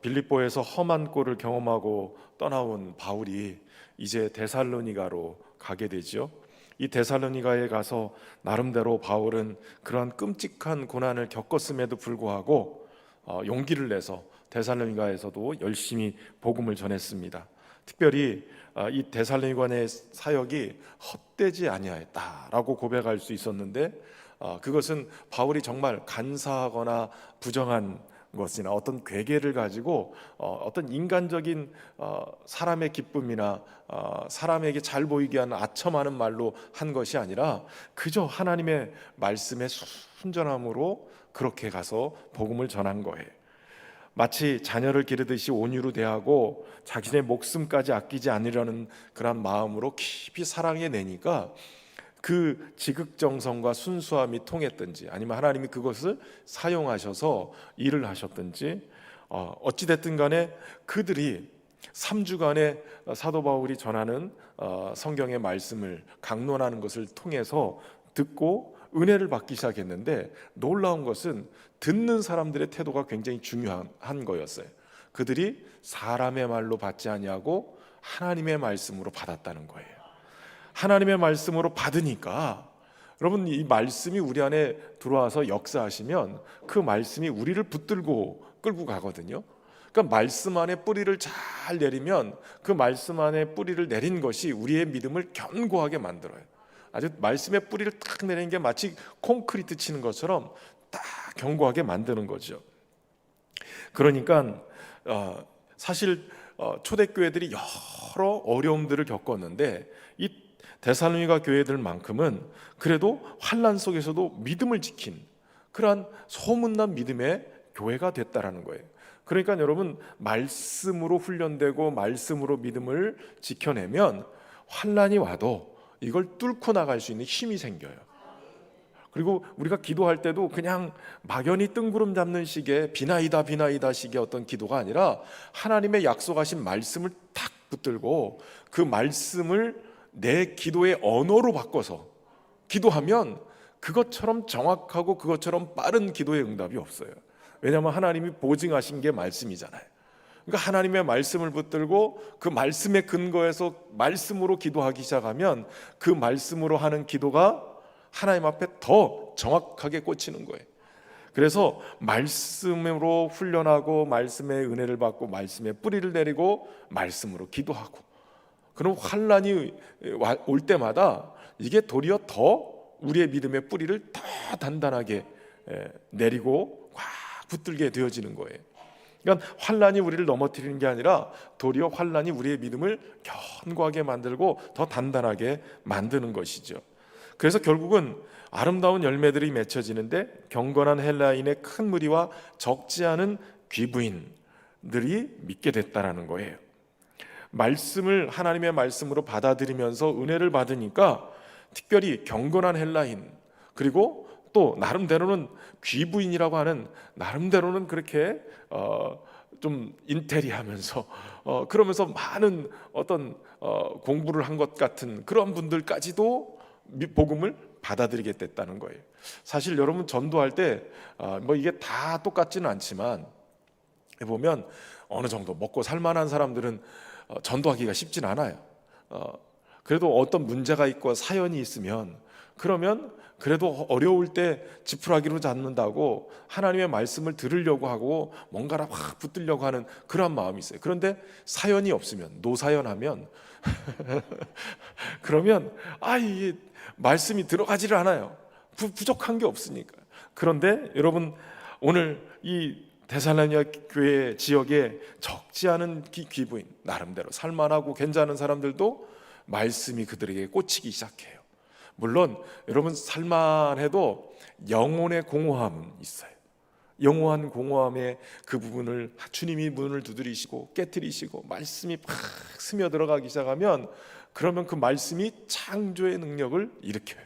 빌립보에서 험한 꼴을 경험하고 떠나온 바울이 이제 데살로니가로 가게 되죠. 이 데살로니가에 가서 나름대로 바울은 그러한 끔찍한 고난을 겪었음에도 불구하고 용기를 내서 데살로니가에서도 열심히 복음을 전했습니다. 특별히 이 데살로니가의 사역이 헛되지 아니하였다라고 고백할 수 있었는데, 그것은 바울이 정말 간사하거나 부정한 것이나 어떤 괴계를 가지고 어떤 인간적인 사람의 기쁨이나 사람에게 잘 보이게 하는 아첨하는 말로 한 것이 아니라 그저 하나님의 말씀의 순전함으로 그렇게 가서 복음을 전한 거예요. 마치 자녀를 기르듯이 온유로 대하고 자신의 목숨까지 아끼지 않으려는 그런 마음으로 깊이 사랑해 내니까 그 지극정성과 순수함이 통했든지, 아니면 하나님이 그것을 사용하셔서 일을 하셨든지, 어찌됐든 간에 그들이 3주간의 사도 바울이 전하는 성경의 말씀을 강론하는 것을 통해서 듣고 은혜를 받기 시작했는데, 놀라운 것은 듣는 사람들의 태도가 굉장히 중요한 거였어요. 그들이 사람의 말로 받지 아니하고 하나님의 말씀으로 받았다는 거예요. 하나님의 말씀으로 받으니까, 여러분, 이 말씀이 우리 안에 들어와서 역사하시면 그 말씀이 우리를 붙들고 끌고 가거든요. 그러니까 말씀 안에 뿌리를 잘 내리면 그 말씀 안에 뿌리를 내린 것이 우리의 믿음을 견고하게 만들어요. 아주 말씀의 뿌리를 딱 내리는 게 마치 콘크리트 치는 것처럼 딱 견고하게 만드는 거죠. 그러니까 사실 초대교회들이 여러 어려움들을 겪었는데, 이 데살로니가 교회들만큼은 그래도 환난 속에서도 믿음을 지킨 그러한 소문난 믿음의 교회가 됐다라는 거예요. 그러니까 여러분, 말씀으로 훈련되고 말씀으로 믿음을 지켜내면 환난이 와도 이걸 뚫고 나갈 수 있는 힘이 생겨요. 그리고 우리가 기도할 때도 그냥 막연히 뜬구름 잡는 식의 비나이다 비나이다 식의 어떤 기도가 아니라 하나님의 약속하신 말씀을 탁 붙들고 그 말씀을 내 기도의 언어로 바꿔서 기도하면 그것처럼 정확하고 그것처럼 빠른 기도의 응답이 없어요. 왜냐하면 하나님이 보증하신 게 말씀이잖아요. 그러니까 하나님의 말씀을 붙들고 그 말씀의 근거에서 말씀으로 기도하기 시작하면 그 말씀으로 하는 기도가 하나님 앞에 더 정확하게 꽂히는 거예요. 그래서 말씀으로 훈련하고 말씀의 은혜를 받고 말씀의 뿌리를 내리고 말씀으로 기도하고, 그럼 환난이 올 때마다 이게 도리어 더 우리의 믿음의 뿌리를 더 단단하게 내리고 꽉 붙들게 되어지는 거예요. 그러니까 환난이 우리를 넘어뜨리는 게 아니라 도리어 환난이 우리의 믿음을 견고하게 만들고 더 단단하게 만드는 것이죠. 그래서 결국은 아름다운 열매들이 맺혀지는데, 경건한 헬라인의 큰 무리와 적지 않은 귀부인들이 믿게 됐다라는 거예요. 말씀을 하나님의 말씀으로 받아들이면서 은혜를 받으니까 특별히 경건한 헬라인, 그리고 또 나름대로는 귀부인이라고 하는, 나름대로는 그렇게 좀 인테리하면서 그러면서 많은 어떤 공부를 한 것 같은 그런 분들까지도 복음을 받아들이게 됐다는 거예요. 사실 여러분, 전도할 때 뭐 이게 다 똑같지는 않지만 보면 어느 정도 먹고 살만한 사람들은 전도하기가 쉽진 않아요. 그래도 어떤 문제가 있고 사연이 있으면, 그러면 그래도 어려울 때 지푸라기로 잡는다고 하나님의 말씀을 들으려고 하고 뭔가를 확 붙들려고 하는 그런 마음이 있어요. 그런데 사연이 없으면, 노사연하면 그러면 이게 말씀이 들어가지를 않아요. 부족한 게 없으니까. 그런데 여러분, 오늘 이 데살로니가 교회 지역에 적지 않은 귀부인, 나름대로 살만하고 괜찮은 사람들도 말씀이 그들에게 꽂히기 시작해요. 물론 여러분, 살만해도 영혼의 공허함은 있어요. 영원한 공허함의 그 부분을 주님이 문을 두드리시고 깨트리시고 말씀이 팍 스며들어가기 시작하면, 그러면 그 말씀이 창조의 능력을 일으켜요.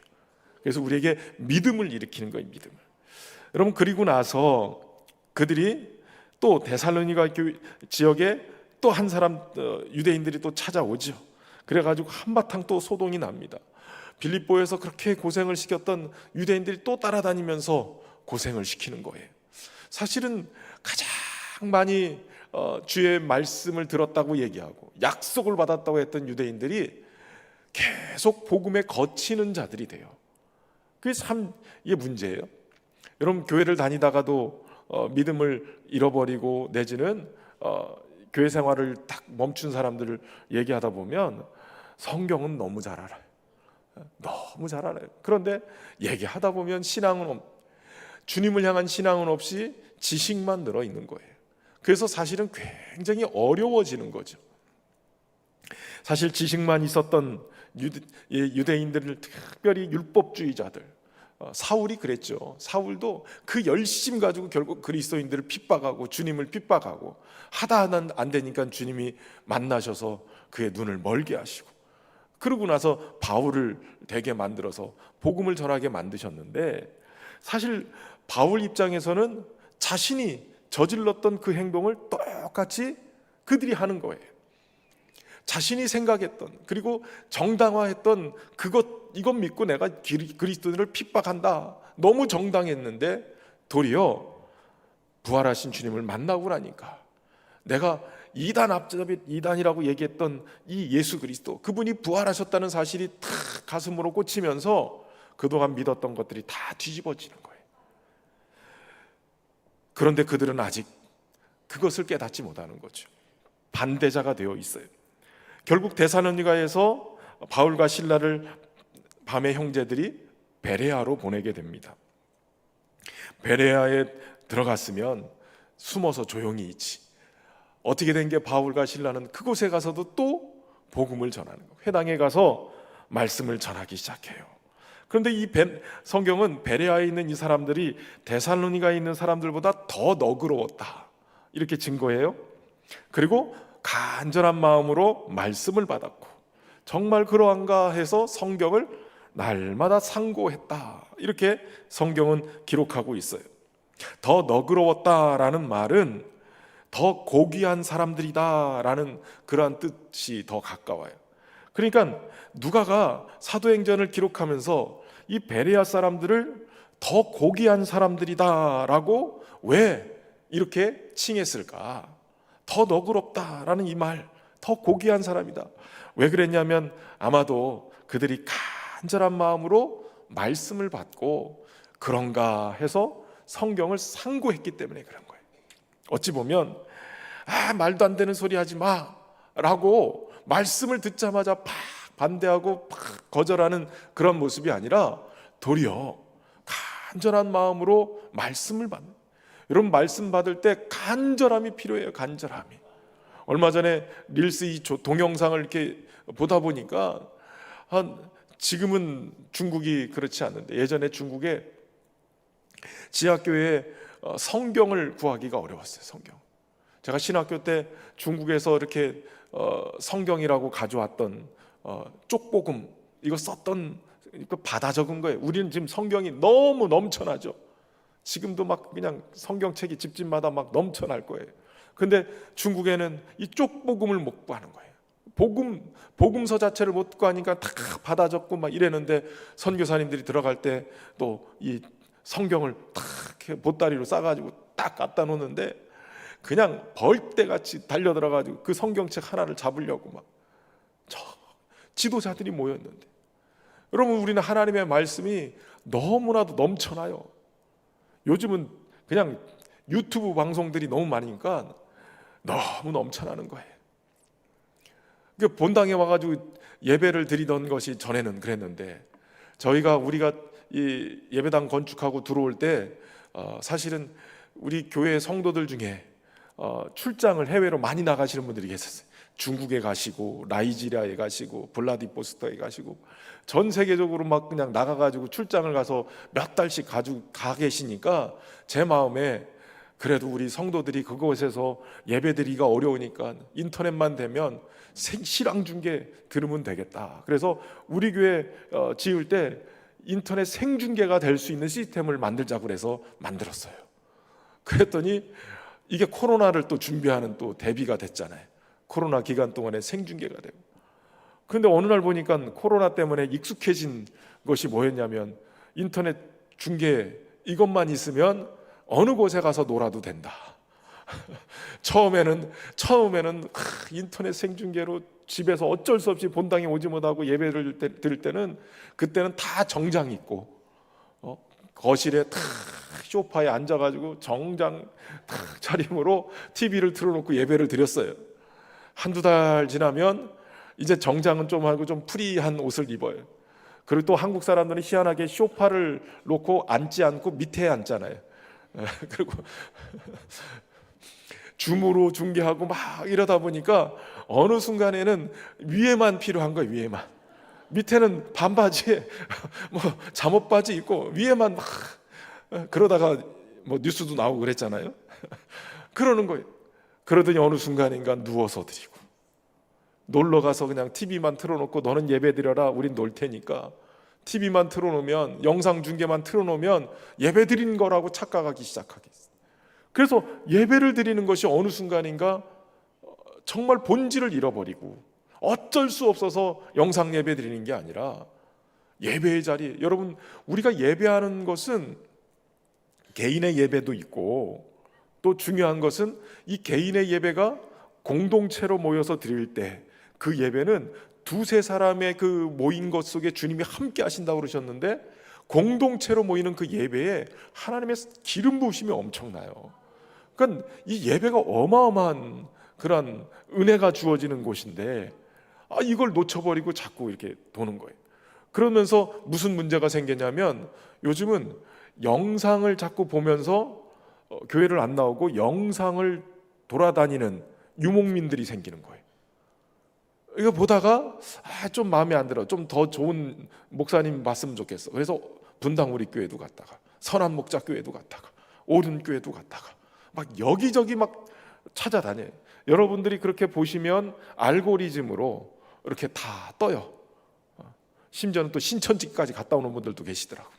그래서 우리에게 믿음을 일으키는 거예요, 믿음을. 여러분, 그리고 나서 그들이 또 데살로니가 지역에 또 한 사람, 유대인들이 또 찾아오죠. 그래가지고 한바탕 또 소동이 납니다. 빌립보에서 그렇게 고생을 시켰던 유대인들이 또 따라다니면서 고생을 시키는 거예요. 사실은 가장 많이 주의 말씀을 들었다고 얘기하고 약속을 받았다고 했던 유대인들이 계속 복음에 거치는 자들이 돼요. 그게 참 이게 문제예요. 여러분 교회를 다니다가도 믿음을 잃어버리고 내지는 교회 생활을 딱 멈춘 사람들을 얘기하다 보면 성경은 너무 잘 알아요. 너무 잘 알아요. 그런데 얘기하다 보면 주님을 향한 신앙은 없이 지식만 늘어 있는 거예요. 그래서 사실은 굉장히 어려워지는 거죠. 사실 지식만 있었던 유대인들을, 특별히 율법주의자들, 사울이 그랬죠. 사울도 그 열심 가지고 결국 그리스도인들을 핍박하고 주님을 핍박하고 하다 안 되니까 주님이 만나셔서 그의 눈을 멀게 하시고, 그러고 나서 바울을 되게 만들어서 복음을 전하게 만드셨는데, 사실 바울 입장에서는 자신이 저질렀던 그 행동을 똑같이 그들이 하는 거예요. 자신이 생각했던, 그리고 정당화했던 이것 믿고 내가 그리스도인을 핍박한다, 너무 정당했는데 도리어 부활하신 주님을 만나고 나니까 내가 이단이라고 얘기했던 이 예수 그리스도, 그분이 부활하셨다는 사실이 탁 가슴으로 꽂히면서 그동안 믿었던 것들이 다 뒤집어지는 거예요. 그런데 그들은 아직 그것을 깨닫지 못하는 거죠. 반대자가 되어 있어요. 결국 데살로니가에서 바울과 실라를 밤에 형제들이 베레아로 보내게 됩니다. 베레아에 들어갔으면 숨어서 조용히 있지, 어떻게 된 게 바울과 실라는 그곳에 가서도 또 복음을 전하는 거예요. 회당에 가서 말씀을 전하기 시작해요. 그런데 이 성경은 베레아에 있는 이 사람들이 데살로니가에 있는 사람들보다 더 너그러웠다, 이렇게 증거해요. 그리고 간절한 마음으로 말씀을 받았고 정말 그러한가 해서 성경을 날마다 상고했다, 이렇게 성경은 기록하고 있어요. 더 너그러웠다라는 말은 더 고귀한 사람들이다라는 그러한 뜻이 더 가까워요. 그러니까 누가가 사도행전을 기록하면서 이 베레아 사람들을 더 고귀한 사람들이다라고 왜 이렇게 칭했을까? 더 너그럽다라는 이 말, 더 고귀한 사람이다. 왜 그랬냐면 아마도 그들이 간절한 마음으로 말씀을 받고 그런가 해서 성경을 상고했기 때문에 그런 거예요. 어찌 보면 말도 안 되는 소리 하지 마 라고 말씀을 듣자마자 팍 반대하고 팍 거절하는 그런 모습이 아니라 도리어 간절한 마음으로 말씀을 받는, 여러분 말씀 받을 때 간절함이 필요해요. 간절함이. 얼마 전에 릴스 이 동영상을 이렇게 보다 보니까 지금은 중국이 그렇지 않는데 예전에 중국에 지하교회에 성경을 구하기가 어려웠어요. 성경. 제가 신학교 때 중국에서 이렇게 성경이라고 가져왔던 쪽복음 이거 썼던 거 받아 적은 거예요. 우리는 지금 성경이 너무 넘쳐나죠. 지금도 막 그냥 성경책이 집집마다 막 넘쳐날 거예요. 근데 중국에는 이 쪽복음을 못 구하는 거예요. 복음서 자체를 못 구하니까 다 받아 적고 막 이랬는데 선교사님들이 들어갈 때 또 이 성경을 탁 보따리로 싸가지고 딱 갖다 놓는데 그냥 벌떼같이 달려들어가지고 그 성경책 하나를 잡으려고 막 지도자들이 모였는데, 여러분 우리는 하나님의 말씀이 너무나도 넘쳐나요. 요즘은 그냥 유튜브 방송들이 너무 많으니까 너무 넘쳐나는 거예요. 그러니까 본당에 와가지고 예배를 드리던 것이 전에는 그랬는데, 우리가 이 예배당 건축하고 들어올 때 사실은 우리 교회 성도들 중에 출장을 해외로 많이 나가시는 분들이 계셨어요. 중국에 가시고 나이지리아에 가시고 블라디보스토크에 가시고 전 세계적으로 막 그냥 나가가지고 출장을 가서 몇 달씩 가 계시니까 제 마음에 그래도 우리 성도들이 그곳에서 예배드리기가 어려우니까 인터넷만 되면 실황 중계 들으면 되겠다. 그래서 우리 교회 지을 때 인터넷 생중계가 될 수 있는 시스템을 만들자고 해서 만들었어요. 그랬더니 이게 코로나를 또 준비하는 또 대비가 됐잖아요. 코로나 기간 동안에 생중계가 되고. 그런데 어느 날 보니까 코로나 때문에 익숙해진 것이 뭐였냐면 인터넷 중계 이것만 있으면 어느 곳에 가서 놀아도 된다. 처음에는 인터넷 생중계로 집에서 어쩔 수 없이 본당에 오지 못하고 예배를 드릴 때는, 그때는 다 정장 입고 거실에 탁 소파에 앉아가지고 정장 탁 차림으로 TV를 틀어놓고 예배를 드렸어요. 한두 달 지나면 이제 정장은 좀 하고 좀 프리한 옷을 입어요. 그리고 또 한국 사람들은 희한하게 소파를 놓고 앉지 않고 밑에 앉잖아요. 그리고 줌으로 중계하고 막 이러다 보니까 어느 순간에는 위에만 필요한 거예요. 위에만. 밑에는 반바지에 뭐 잠옷바지 입고 위에만 막 그러다가 뭐 뉴스도 나오고 그랬잖아요. 그러는 거예요. 그러더니 어느 순간인가 누워서 드리고, 놀러 가서 그냥 TV만 틀어놓고 너는 예배 드려라, 우린 놀 테니까 TV만 틀어놓으면, 영상 중계만 틀어놓으면 예배 드리는 거라고 착각하기 시작하겠어요. 그래서 예배를 드리는 것이 어느 순간인가 정말 본질을 잃어버리고, 어쩔 수 없어서 영상 예배 드리는 게 아니라 예배의 자리, 여러분 우리가 예배하는 것은 개인의 예배도 있고, 또 중요한 것은 이 개인의 예배가 공동체로 모여서 드릴 때 그 예배는 두세 사람의 그 모인 것 속에 주님이 함께 하신다고 그러셨는데, 공동체로 모이는 그 예배에 하나님의 기름 부으심이 엄청나요. 그러니까 이 예배가 어마어마한 그런 은혜가 주어지는 곳인데, 이걸 놓쳐버리고 자꾸 이렇게 도는 거예요. 그러면서 무슨 문제가 생기냐면, 요즘은 영상을 자꾸 보면서 교회를 안 나오고 영상을 돌아다니는 유목민들이 생기는 거예요. 이거 보다가 좀 마음에 안 들어, 좀 더 좋은 목사님 봤으면 좋겠어. 그래서 분당 우리 교회도 갔다가, 선한 목자 교회도 갔다가, 오른 교회도 갔다가 막 여기저기 막 찾아다녀요. 여러분들이 그렇게 보시면 알고리즘으로 이렇게 다 떠요. 심지어는 또 신천지까지 갔다 오는 분들도 계시더라고요.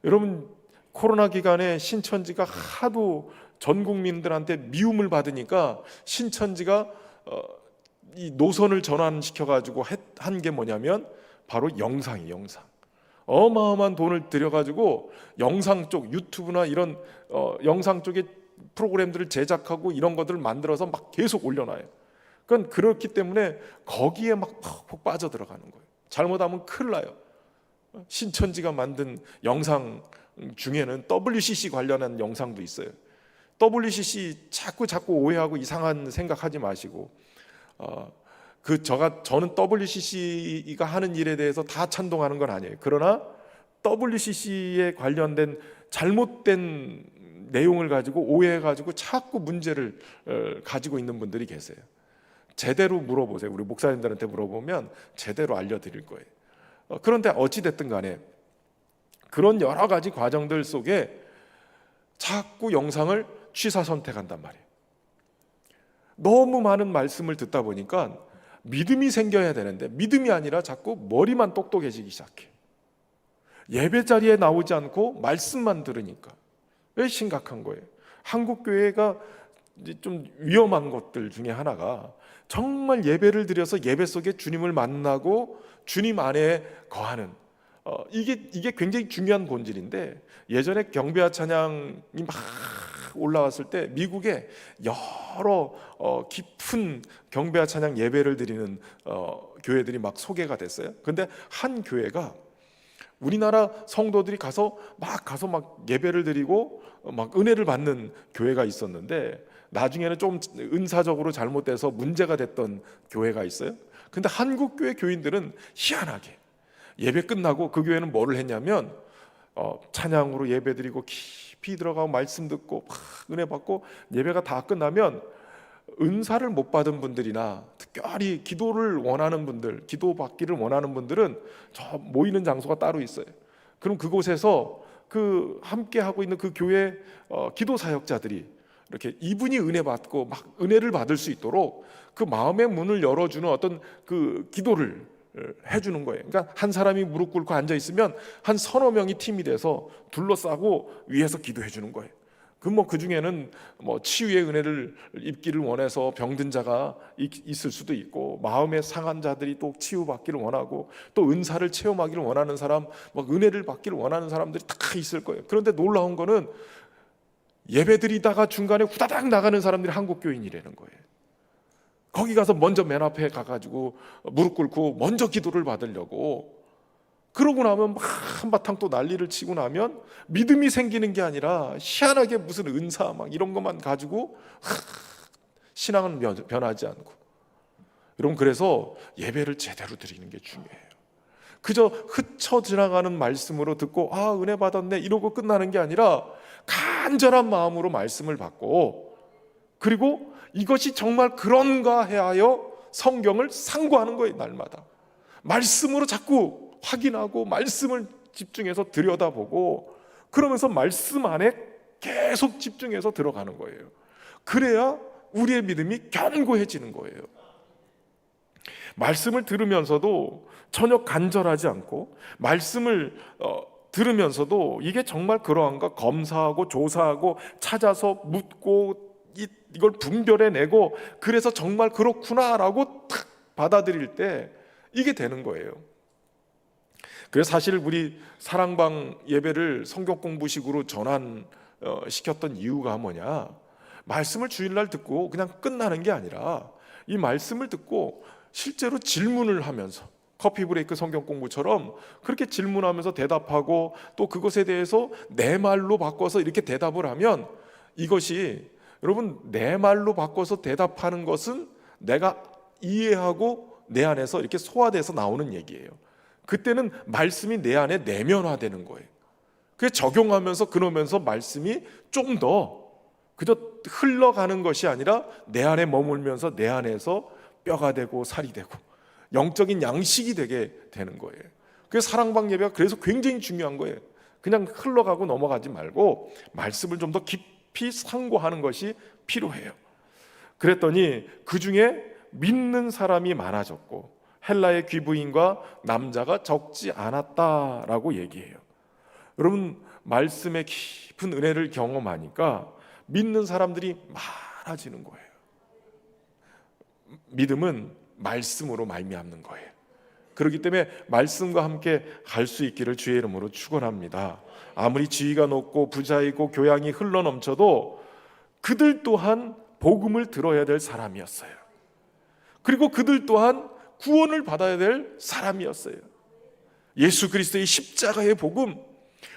여러분, 코로나 기간에 신천지가 하도 전 국민들한테 미움을 받으니까 신천지가 이 노선을 전환시켜가지고 한 게 뭐냐면 바로 영상이에요. 영상. 어마어마한 돈을 들여가지고 영상 쪽, 유튜브나 이런 영상 쪽에 프로그램들을 제작하고 이런 것들을 만들어서 막 계속 올려놔요. 그러니까 그렇기 때문에 거기에 막 푹푹 빠져들어가는 거예요. 잘못하면 큰일 나요. 신천지가 만든 영상 중에는 WCC 관련한 영상도 있어요. WCC 자꾸 오해하고 이상한 생각하지 마시고, 저는 WCC가 하는 일에 대해서 다 찬동하는 건 아니에요. 그러나 WCC에 관련된 잘못된 내용을 가지고 오해해가지고 자꾸 문제를 가지고 있는 분들이 계세요. 제대로 물어보세요. 우리 목사님들한테 물어보면 제대로 알려드릴 거예요. 그런데 어찌됐든 간에 그런 여러 가지 과정들 속에 자꾸 영상을 취사 선택한단 말이에요. 너무 많은 말씀을 듣다 보니까 믿음이 생겨야 되는데 믿음이 아니라 자꾸 머리만 똑똑해지기 시작해. 예배 자리에 나오지 않고 말씀만 들으니까. 왜 심각한 거예요? 한국 교회가 좀 위험한 것들 중에 하나가, 정말 예배를 드려서 예배 속에 주님을 만나고 주님 안에 거하는, 이게 굉장히 중요한 본질인데, 예전에 경배와 찬양이 막 올라왔을 때 미국에 여러 깊은 경배와 찬양 예배를 드리는 교회들이 막 소개가 됐어요. 근데 한 교회가 우리나라 성도들이 가서 막 예배를 드리고 막 은혜를 받는 교회가 있었는데, 나중에는 좀 은사적으로 잘못돼서 문제가 됐던 교회가 있어요. 근데 한국 교회 교인들은 희한하게 예배 끝나고 그 교회는 뭐를 했냐면 찬양으로 예배 드리고 깊이 들어가고 말씀 듣고 막 은혜 받고, 예배가 다 끝나면 은사를 못 받은 분들이나 특별히 기도를 원하는 분들, 기도 받기를 원하는 분들은 저 모이는 장소가 따로 있어요. 그럼 그곳에서 그 함께 하고 있는 그 교회 기도 사역자들이 이렇게 이분이 은혜 받고 막 은혜를 받을 수 있도록 그 마음의 문을 열어주는 어떤 그 기도를 해주는 거예요. 그러니까 한 사람이 무릎 꿇고 앉아 있으면 한 서너 명이 팀이 돼서 둘러싸고 위에서 기도해 주는 거예요. 그 중에는 치유의 은혜를 입기를 원해서 병든 자가 있을 수도 있고, 마음에 상한 자들이 또 치유받기를 원하고, 또 은사를 체험하기를 원하는 사람, 은혜를 받기를 원하는 사람들이 다 있을 거예요. 그런데 놀라운 거는 예배드리다가 중간에 후다닥 나가는 사람들이 한국 교인이라는 거예요. 거기 가서 먼저 맨 앞에 가가지고 무릎 꿇고 먼저 기도를 받으려고, 그러고 나면 막 한바탕 또 난리를 치고 나면 믿음이 생기는 게 아니라 희한하게 무슨 은사 막 이런 것만 가지고 신앙은 변하지 않고. 여러분, 그래서 예배를 제대로 드리는 게 중요해요. 그저 흩쳐 지나가는 말씀으로 듣고 은혜 받았네 이러고 끝나는 게 아니라 간절한 마음으로 말씀을 받고, 그리고 이것이 정말 그런가 해하여 성경을 상고하는 거예요. 날마다 말씀으로 자꾸 확인하고 말씀을 집중해서 들여다보고, 그러면서 말씀 안에 계속 집중해서 들어가는 거예요. 그래야 우리의 믿음이 견고해지는 거예요. 말씀을 들으면서도 전혀 간절하지 않고, 말씀을 들으면서도 이게 정말 그러한가 검사하고 조사하고 찾아서 묻고 이걸 분별해내고, 그래서 정말 그렇구나라고 탁 받아들일 때 이게 되는 거예요. 그래서 사실 우리 사랑방 예배를 성경 공부식으로 시켰던 이유가 뭐냐, 말씀을 주일날 듣고 그냥 끝나는 게 아니라 이 말씀을 듣고 실제로 질문을 하면서, 커피 브레이크 성경 공부처럼 그렇게 질문하면서 대답하고, 또 그것에 대해서 내 말로 바꿔서 이렇게 대답을 하면, 이것이 여러분 내 말로 바꿔서 대답하는 것은 내가 이해하고 내 안에서 이렇게 소화돼서 나오는 얘기예요. 그때는 말씀이 내 안에 내면화되는 거예요. 그래서 적용하면서 그러면서 말씀이 좀 더 그저 흘러가는 것이 아니라 내 안에 머물면서 내 안에서 뼈가 되고 살이 되고 영적인 양식이 되게 되는 거예요. 그래서 사랑방 예배가 그래서 굉장히 중요한 거예요. 그냥 흘러가고 넘어가지 말고 말씀을 좀 더 깊이 상고하는 것이 필요해요. 그랬더니 그 중에 믿는 사람이 많아졌고 헬라의 귀부인과 남자가 적지 않았다라고 얘기해요. 여러분, 말씀의 깊은 은혜를 경험하니까 믿는 사람들이 많아지는 거예요. 믿음은 말씀으로 말미암는 거예요. 그렇기 때문에 말씀과 함께 갈 수 있기를 주의 이름으로 축원합니다. 아무리 지위가 높고 부자이고 교양이 흘러넘쳐도 그들 또한 복음을 들어야 될 사람이었어요. 그리고 그들 또한 구원을 받아야 될 사람이었어요. 예수 그리스도의 십자가의 복음,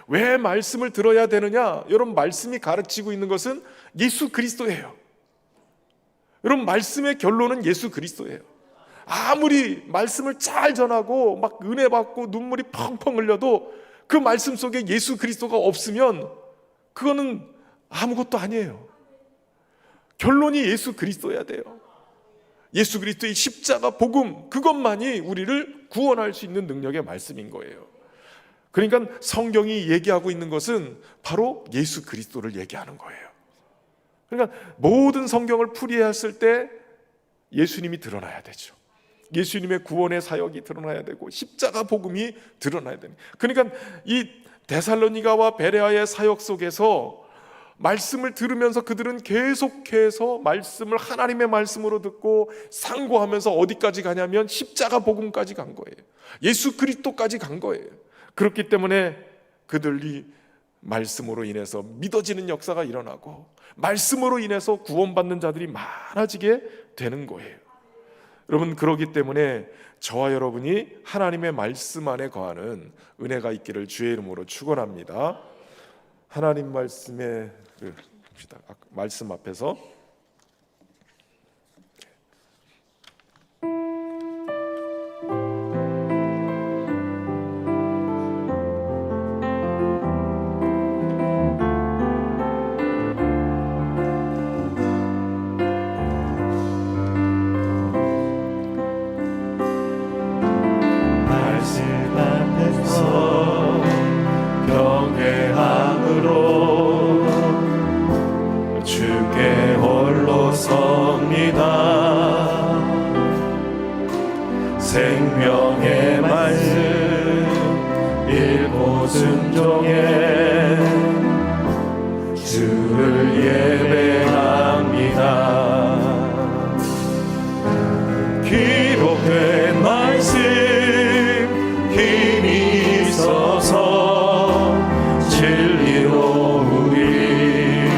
왜 말씀을 들어야 되느냐? 여러분, 말씀이 가르치고 있는 것은 예수 그리스도예요. 여러분, 말씀의 결론은 예수 그리스도예요. 아무리 말씀을 잘 전하고 막 은혜 받고 눈물이 펑펑 흘려도 그 말씀 속에 예수 그리스도가 없으면 그거는 아무것도 아니에요. 결론이 예수 그리스도여야 돼요. 예수 그리스도의 십자가 복음, 그것만이 우리를 구원할 수 있는 능력의 말씀인 거예요. 그러니까 성경이 얘기하고 있는 것은 바로 예수 그리스도를 얘기하는 거예요. 그러니까 모든 성경을 풀이했을 때 예수님이 드러나야 되죠. 예수님의 구원의 사역이 드러나야 되고 십자가 복음이 드러나야 되는. 그러니까 이 데살로니가와 베레아의 사역 속에서 말씀을 들으면서 그들은 계속해서 말씀을 하나님의 말씀으로 듣고 상고하면서 어디까지 가냐면 십자가 복음까지 간 거예요. 예수 그리스도까지 간 거예요. 그렇기 때문에 그들이 말씀으로 인해서 믿어지는 역사가 일어나고 말씀으로 인해서 구원받는 자들이 많아지게 되는 거예요. 여러분, 그렇기 때문에 저와 여러분이 하나님의 말씀 안에 거하는 은혜가 있기를 주의 이름으로 축원합니다. 하나님 말씀에 봅시다. 말씀 앞에서 생명의 말씀 읽고 순종해 주를 예배합니다. 기록된 말씀 힘이 있어서 진리로 우리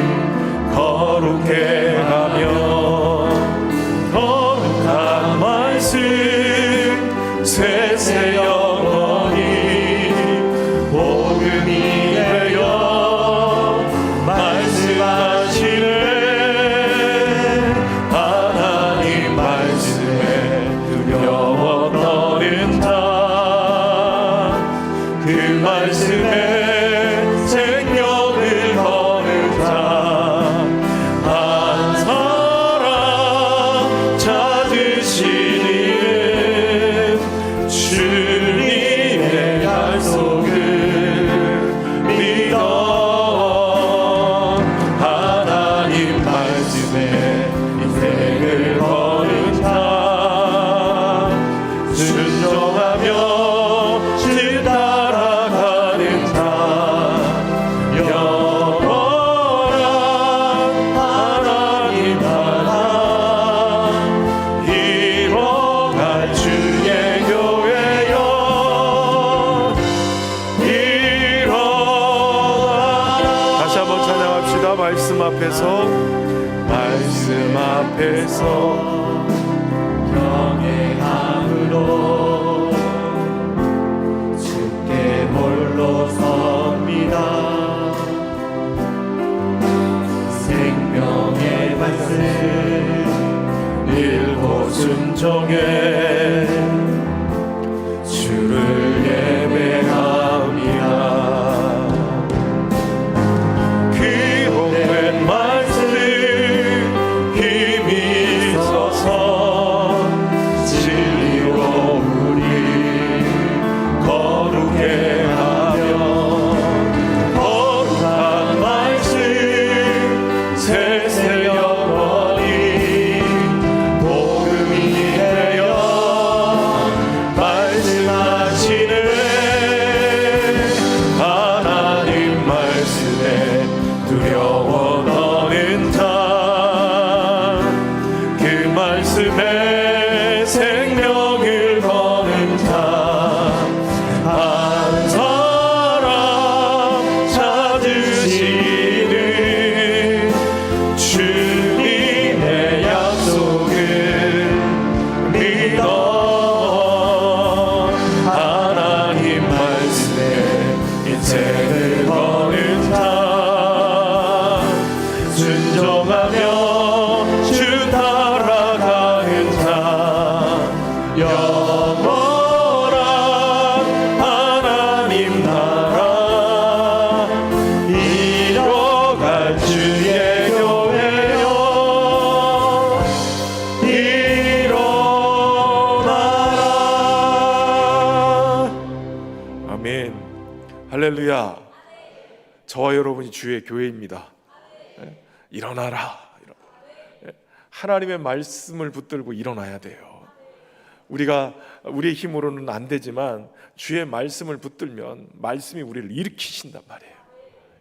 앞에서 경외함으로 주께 홀로 섭니다. 생명의 말씀 일고 순종해 주를 예배합니다. 그 복된 말씀 힘이 있어서 진리로 우리 거룩해 하며 거룩한 말씀 세세 영원히 복음이 되어 말씀하시는 하나님 말씀에 두려워 떠는 자 그 말씀에 생명을 거는 자 한 사람 찾으시는 주님의 약속을 믿어 하나님 말씀에 인생을 거는 자 순종하며 주 따라가는 자 영원한 하나님 나라 이뤄갈 주의 교회여 일어나라. 아멘. 할렐루야. 저와 여러분이 주의 교회입니다. 일어나라. 하나님의 말씀을 붙들고 일어나야 돼요. 우리가 우리의 힘으로는 안 되지만 주의 말씀을 붙들면 말씀이 우리를 일으키신단 말이에요.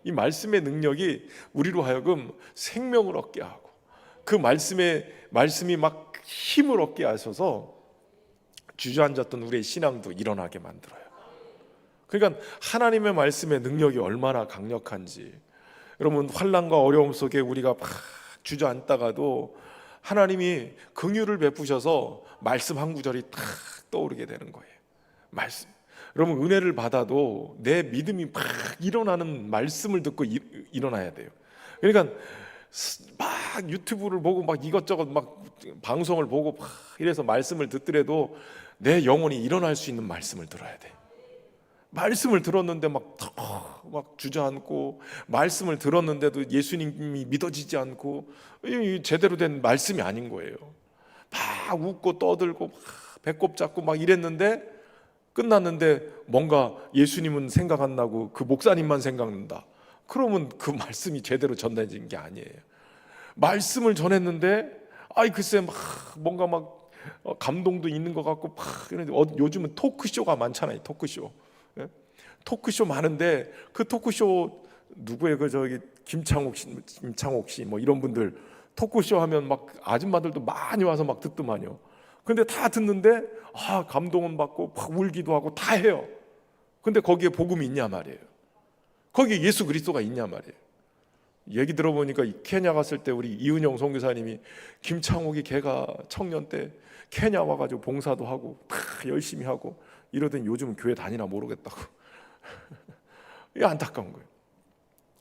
이 말씀의 능력이 우리로 하여금 생명을 얻게 하고 그 말씀이 막 힘을 얻게 하셔서 주저앉았던 우리의 신앙도 일어나게 만들어요. 그러니까 하나님의 말씀의 능력이 얼마나 강력한지, 여러분 환난과 어려움 속에 우리가 막 주저앉다가도 하나님이 긍휼을 베푸셔서 말씀 한 구절이 딱 떠오르게 되는 거예요. 말씀. 여러분 은혜를 받아도 내 믿음이 막 일어나는 말씀을 듣고 일어나야 돼요. 그러니까 막 유튜브를 보고 막 이것저것 막 방송을 보고 막 이래서 말씀을 듣더라도 내 영혼이 일어날 수 있는 말씀을 들어야 돼. 말씀을 들었는데 막 주저앉고, 말씀을 들었는데도 예수님이 믿어지지 않고, 제대로 된 말씀이 아닌 거예요. 막 웃고 떠들고 막 배꼽 잡고 막 이랬는데 끝났는데 뭔가 예수님은 생각 안 나고 그 목사님만 생각난다. 그러면 그 말씀이 제대로 전달된 게 아니에요. 말씀을 전했는데 글쎄 막 뭔가 막 감동도 있는 것 같고 막 요즘은 토크쇼가 많잖아요. 토크쇼. 토크쇼 많은데 그 토크쇼 누구의 김창옥 씨 뭐 이런 분들 토크쇼 하면 막 아줌마들도 많이 와서 막 듣더만요. 근데 다 듣는데 감동은 받고 막 울기도 하고 다 해요. 근데 거기에 복음이 있냐 말이에요. 거기에 예수 그리스도가 있냐 말이에요. 얘기 들어보니까 케냐 갔을 때 우리 이은영 선교사님이 김창옥이 걔가 청년 때 케냐 와가지고 봉사도 하고 다 열심히 하고 이러더니 요즘은 교회 다니나 모르겠다고. 이게 안타까운 거예요.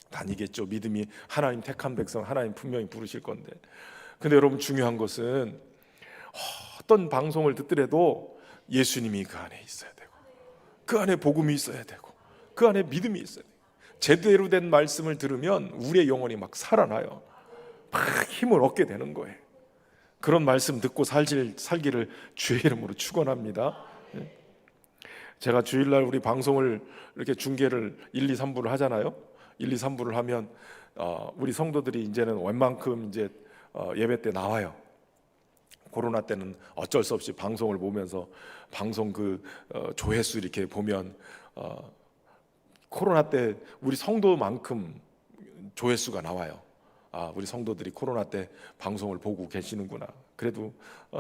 다니겠죠. 믿음이 하나님 택한 백성 하나님 분명히 부르실 건데. 근데 여러분 중요한 것은 어떤 방송을 듣더라도 예수님이 그 안에 있어야 되고, 그 안에 복음이 있어야 되고, 그 안에 믿음이 있어야 돼요. 제대로 된 말씀을 들으면 우리의 영혼이 막 살아나요. 막 힘을 얻게 되는 거예요. 그런 말씀 듣고 살기를 주의 이름으로 축원합니다. 제가 주일날 우리 방송을 이렇게 중계를 1, 2, 3부를 하잖아요. 1, 2, 3부를 하면 우리 성도들이 이제는 웬만큼 이제 예배 때 나와요. 코로나 때는 어쩔 수 없이 방송을 보면서 방송 조회수 이렇게 보면 코로나 때 우리 성도만큼 조회수가 나와요. 우리 성도들이 코로나 때 방송을 보고 계시는구나. 그래도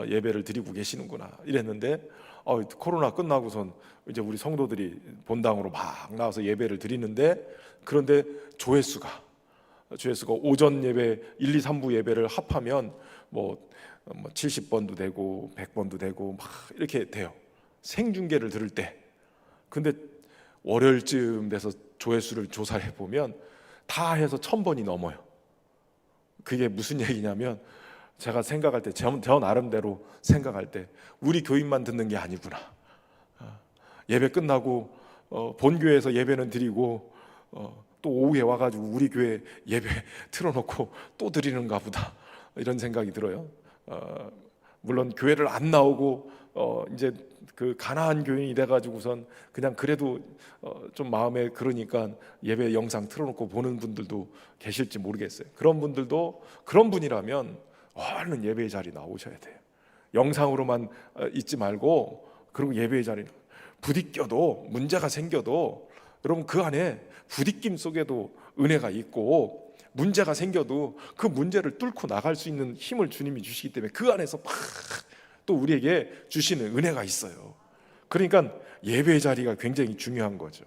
예배를 드리고 계시는구나. 이랬는데 코로나 끝나고선 이제 우리 성도들이 본당으로 막 나와서 예배를 드리는데, 그런데 조회수가 조회수가 오전 예배 1, 2, 3부 예배를 합하면 뭐 70번도 되고 100번도 되고 막 이렇게 돼요. 생중계를 들을 때. 근데 월요일쯤 돼서 조회수를 조사를 해보면 다 해서 1000번이 넘어요. 그게 무슨 얘기냐면 제가 생각할 때, 저 나름대로 생각할 때 우리 교인만 듣는 게 아니구나. 예배 끝나고 본교회에서 예배는 드리고 또 오후에 와가지고 우리 교회 예배 틀어놓고 또 드리는가 보다, 이런 생각이 들어요. 물론 교회를 안 나오고 이제 그 가난한 교인이 돼가지고선 그냥 그래도 좀 마음에 그러니까 예배 영상 틀어놓고 보는 분들도 계실지 모르겠어요. 그런 분들도, 그런 분이라면 얼른 예배의 자리 나오셔야 돼요. 영상으로만 있지 말고, 그리고 예배의 자리, 부딪혀도 문제가 생겨도 여러분 그 안에 부딪힘 속에도 은혜가 있고, 문제가 생겨도 그 문제를 뚫고 나갈 수 있는 힘을 주님이 주시기 때문에 그 안에서 막 또 우리에게 주시는 은혜가 있어요. 그러니까 예배의 자리가 굉장히 중요한 거죠.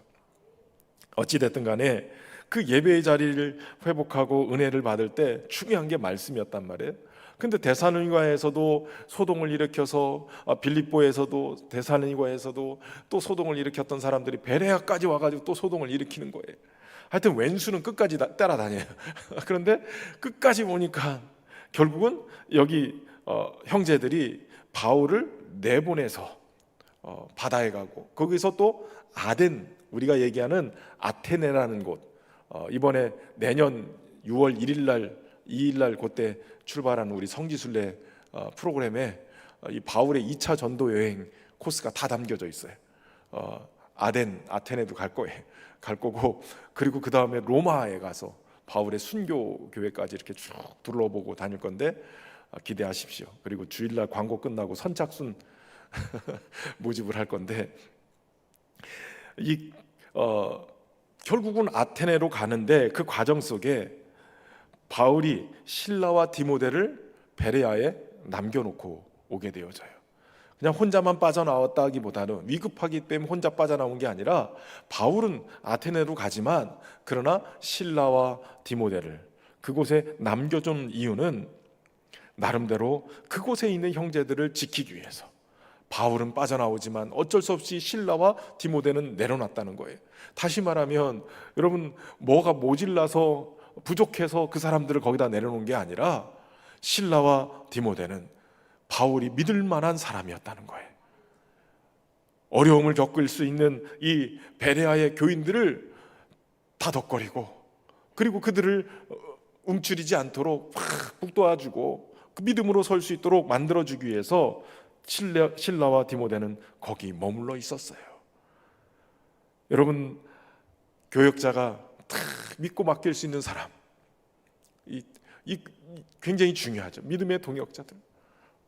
어찌됐든 간에 그 예배의 자리를 회복하고 은혜를 받을 때 중요한 게 말씀이었단 말이에요. 근데 데살로니가에서도 소동을 일으켜서, 빌립보에서도 데살로니가에서도 또 소동을 일으켰던 사람들이 베레아까지 와가지고 또 소동을 일으키는 거예요. 하여튼 왼수는 끝까지 따라다녀요. 그런데 끝까지 보니까 결국은 여기 형제들이 바울을 내보내서 바다에 가고, 거기서 또 아덴, 우리가 얘기하는 아테네라는 곳, 이번에 내년 6월 1일 날 2일 날 그때 출발하는 우리 성지순례 프로그램에 이 바울의 2차 전도 여행 코스가 다 담겨져 있어요. 아테네도 갈 거고, 그리고 그 다음에 로마에 가서 바울의 순교 교회까지 이렇게 쭉 둘러보고 다닐 건데 기대하십시오. 그리고 주일날 광고 끝나고 선착순 모집을 할 건데, 결국은 아테네로 가는데 그 과정 속에 바울이 실라와 디모데를 베레아에 남겨놓고 오게 되어져요. 그냥 혼자만 빠져나왔다기보다는, 위급하기 때문에 혼자 빠져나온 게 아니라 바울은 아테네로 가지만 그러나 실라와 디모데를 그곳에 남겨준 이유는 나름대로 그곳에 있는 형제들을 지키기 위해서. 바울은 빠져나오지만 어쩔 수 없이 실라와 디모데는 내려놨다는 거예요. 다시 말하면 여러분, 뭐가 모질라서 부족해서 그 사람들을 거기다 내려놓은 게 아니라 실라와 디모데는 바울이 믿을 만한 사람이었다는 거예요. 어려움을 겪을 수 있는 이 베레아의 교인들을 다독거리고, 그리고 그들을 움츠리지 않도록 팍 북돋아주고 그 믿음으로 설 수 있도록 만들어주기 위해서 실라와 디모데는 거기 머물러 있었어요. 여러분, 교역자가 탁 믿고 맡길 수 있는 사람, 이 굉장히 중요하죠. 믿음의 동역자들.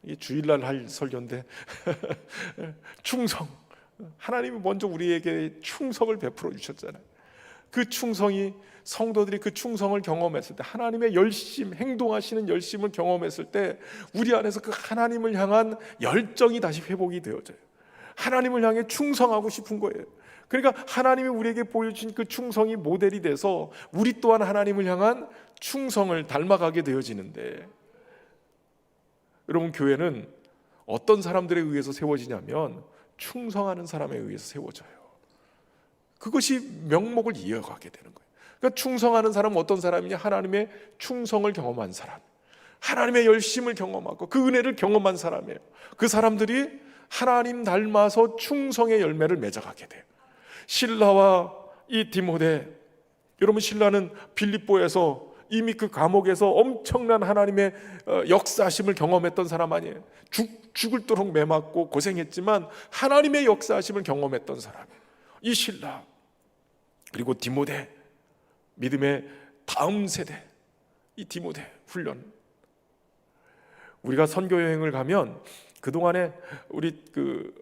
이 주일날 할 설교인데 충성. 하나님이 먼저 우리에게 충성을 베풀어 주셨잖아요. 그 충성이, 성도들이 그 충성을 경험했을 때, 하나님의 열심, 행동하시는 열심을 경험했을 때 우리 안에서 그 하나님을 향한 열정이 다시 회복이 되어져요. 하나님을 향해 충성하고 싶은 거예요. 그러니까 하나님이 우리에게 보여주신 그 충성이 모델이 돼서 우리 또한 하나님을 향한 충성을 닮아가게 되어지는데, 여러분, 교회는 어떤 사람들에 의해서 세워지냐면 충성하는 사람에 의해서 세워져요. 그것이 명목을 이어가게 되는 거예요. 그러니까 충성하는 사람은 어떤 사람이냐? 하나님의 충성을 경험한 사람, 하나님의 열심을 경험하고 그 은혜를 경험한 사람이에요. 그 사람들이 하나님 닮아서 충성의 열매를 맺어가게 돼요. 실라와 이 디모데, 여러분, 실라는 빌립보에서 이미 그 감옥에서 엄청난 하나님의 역사하심을 경험했던 사람 아니에요. 죽을도록 매맞고 고생했지만 하나님의 역사하심을 경험했던 사람이에요. 이 실라, 그리고 디모데, 믿음의 다음 세대, 이 디모데 훈련. 우리가 선교 여행을 가면 그동안에 우리 그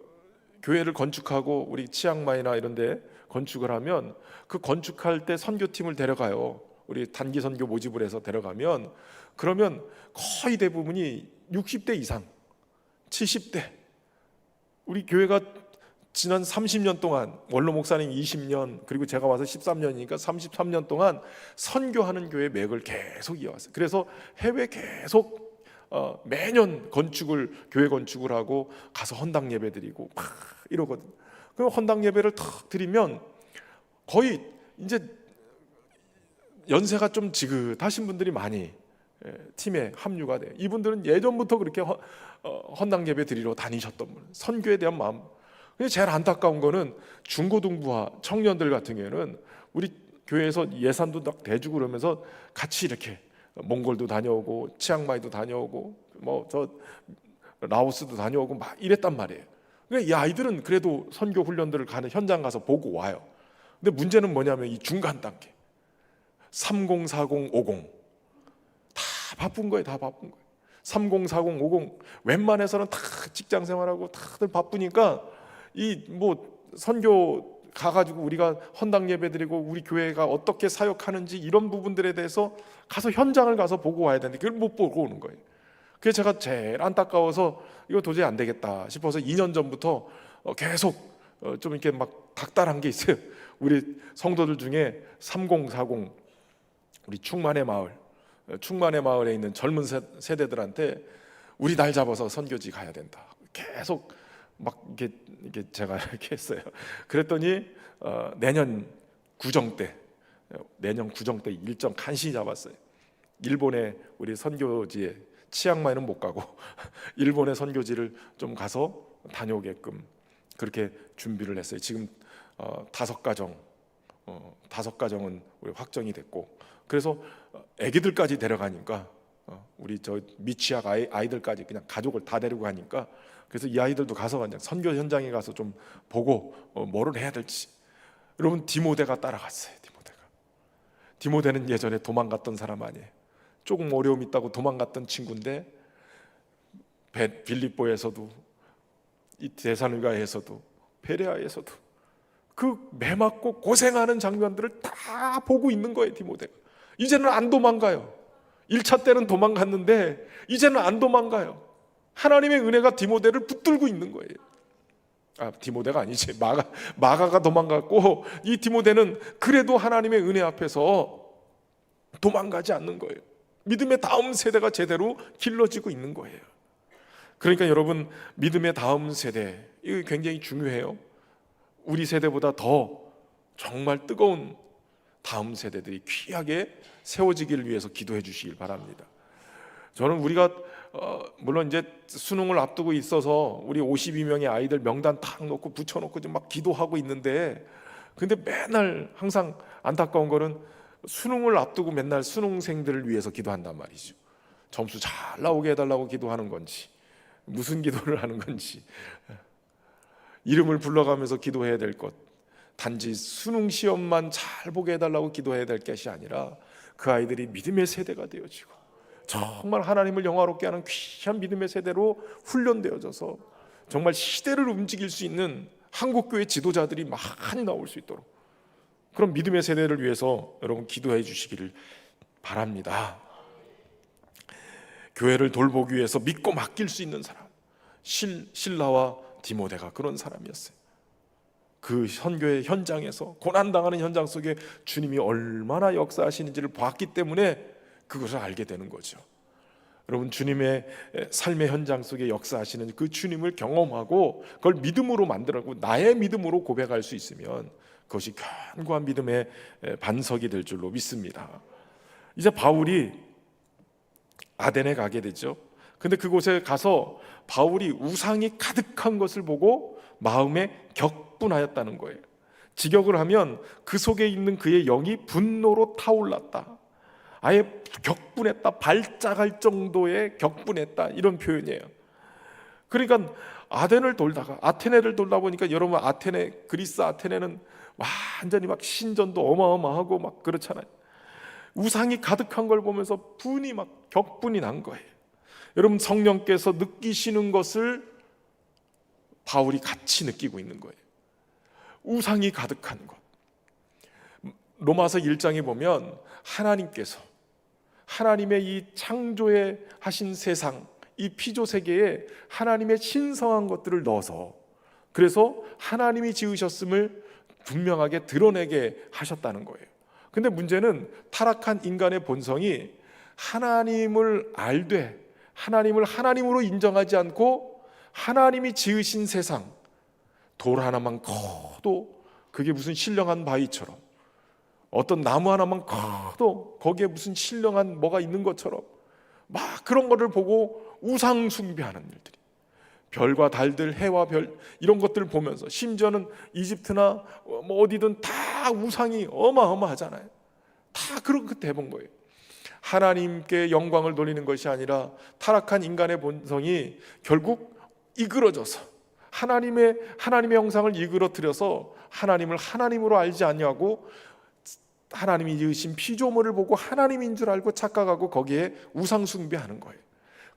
교회를 건축하고 우리 치앙마이나 이런 데 건축을 하면 그 건축할 때 선교팀을 데려가요. 우리 단기 선교 모집을 해서 데려가면, 그러면 거의 대부분이 60대 이상, 70대, 우리 교회가 지난 30년 동안 원로 목사님 20년 그리고 제가 와서 13년이니까 33년 동안 선교하는 교회 맥을 계속 이어왔어요. 그래서 해외 계속 매년 교회 건축을 하고 가서 헌당 예배 드리고 막 이러거든요. 그럼 헌당 예배를 탁 드리면 거의 이제 연세가 좀 지긋하신 분들이 많이 팀에 합류가 돼요. 이분들은 예전부터 그렇게 헌당 예배 드리러 다니셨던 분, 선교에 대한 마음. 근데 제일 안타까운 거는 중고등부와 청년들 같은 경우에는 우리 교회에서 예산도 딱 대주고 그러면서 같이 이렇게 몽골도 다녀오고 치앙마이도 다녀오고 뭐 저 라오스도 다녀오고 막 이랬단 말이에요. 그러니까 이 아이들은 그래도 선교 훈련들을 가는 현장 가서 보고 와요. 근데 문제는 뭐냐면 이 중간 단계 30, 40, 50 다 바쁜 거예요. 다 바쁜 거예요. 30, 40, 50 웬만해서는 다 직장 생활하고 다들 바쁘니까 이 뭐 선교 가가지고 우리가 헌당 예배드리고 우리 교회가 어떻게 사역하는지 이런 부분들에 대해서 가서 현장을 가서 보고 와야 되는데 그걸 못 보고 오는 거예요. 그래서 제가 제일 안타까워서 이거 도저히 안 되겠다 싶어서 2년 전부터 계속 좀 이렇게 막 닥달한 게 있어요. 우리 성도들 중에 30, 40 우리 충만의 마을에 있는 젊은 세대들한테 우리 날 잡아서 선교지 가야 된다. 계속 막 이게 제가 이렇게 했어요. 그랬더니 내년 구정 때 일정 간신히 잡았어요. 일본의 우리 선교지에 치앙마이는 못 가고 일본의 선교지를 좀 가서 다녀오게끔 그렇게 준비를 했어요. 지금 5가정은 우리 확정이 됐고 그래서 아기들까지 데려가니까 우리 저 미취학 아이들까지 그냥 가족을 다 데리고 가니까 그래서 이 아이들도 가서 그냥 선교 현장에 가서 좀 보고 뭐를 해야 될지. 여러분 디모데가 따라갔어요. 디모데는 예전에 도망갔던 사람 아니에요. 조금 어려움 있다고 도망갔던 친구인데 빌립보에서도 이 데살로니가에서도 베레아에서도 그 매맞고 고생하는 장면들을 다 보고 있는 거예요. 디모데가 이제는 안 도망가요. 1차 때는 도망갔는데 이제는 안 도망가요. 하나님의 은혜가 디모데를 붙들고 있는 거예요. 디모데가 아니지 마가가 도망갔고 이 디모데는 그래도 하나님의 은혜 앞에서 도망가지 않는 거예요. 믿음의 다음 세대가 제대로 길러지고 있는 거예요. 그러니까 여러분 믿음의 다음 세대 이거 굉장히 중요해요. 우리 세대보다 더 정말 뜨거운 다음 세대들이 귀하게 세워지기를 위해서 기도해 주시길 바랍니다. 저는 우리가 물론 이제 수능을 앞두고 있어서 우리 52명의 아이들 명단 탁 놓고 붙여놓고 좀 막 기도하고 있는데 근데 맨날 항상 안타까운 거는 수능을 앞두고 맨날 수능생들을 위해서 기도한단 말이죠. 점수 잘 나오게 해달라고 기도하는 건지 무슨 기도를 하는 건지 이름을 불러가면서 기도해야 될 것 단지 수능 시험만 잘 보게 해달라고 기도해야 될 것이 아니라 그 아이들이 믿음의 세대가 되어지고 정말 하나님을 영화롭게 하는 귀한 믿음의 세대로 훈련되어져서 정말 시대를 움직일 수 있는 한국교회 지도자들이 많이 나올 수 있도록 그런 믿음의 세대를 위해서 여러분 기도해 주시기를 바랍니다. 교회를 돌보기 위해서 믿고 맡길 수 있는 사람 실라와 디모데가 그런 사람이었어요. 그 선교의 현장에서 고난당하는 현장 속에 주님이 얼마나 역사하시는지를 봤기 때문에 그것을 알게 되는 거죠. 여러분 주님의 삶의 현장 속에 역사하시는 그 주님을 경험하고 그걸 믿음으로 만들고 나의 믿음으로 고백할 수 있으면 그것이 견고한 믿음의 반석이 될 줄로 믿습니다. 이제 바울이 아덴에 가게 되죠. 근데 그곳에 가서 바울이 우상이 가득한 것을 보고 마음에 격분하였다는 거예요. 직역을 하면 그 속에 있는 그의 영이 분노로 타올랐다. 아예 격분했다, 발작할 정도의 격분했다 이런 표현이에요. 그러니까 아테네를 돌다 보니까 여러분 그리스 아테네는 완전히 막 신전도 어마어마하고 막 그렇잖아요. 우상이 가득한 걸 보면서 분이 막 격분이 난 거예요. 여러분 성령께서 느끼시는 것을 바울이 같이 느끼고 있는 거예요. 우상이 가득한 것. 로마서 1장에 보면 하나님께서 하나님의 이 창조에 하신 세상 이 피조 세계에 하나님의 신성한 것들을 넣어서 그래서 하나님이 지으셨음을 분명하게 드러내게 하셨다는 거예요. 근데 문제는 타락한 인간의 본성이 하나님을 알되 하나님을 하나님으로 인정하지 않고 하나님이 지으신 세상, 돌 하나만 커도 그게 무슨 신령한 바위처럼, 어떤 나무 하나만 커도 거기에 무슨 신령한 뭐가 있는 것처럼 막 그런 거를 보고 우상 숭배하는 일들이, 별과 달들, 해와 별 이런 것들을 보면서, 심지어는 이집트나 뭐 어디든 다 우상이 어마어마하잖아요. 다 그렇게 해본 거예요. 하나님께 영광을 돌리는 것이 아니라 타락한 인간의 본성이 결국 이끌어져서 하나님의 형상을 이끌어뜨려서 하나님을 하나님으로 알지 않냐고, 하나님이 지으신 피조물을 보고 하나님인 줄 알고 착각하고 거기에 우상 숭배하는 거예요.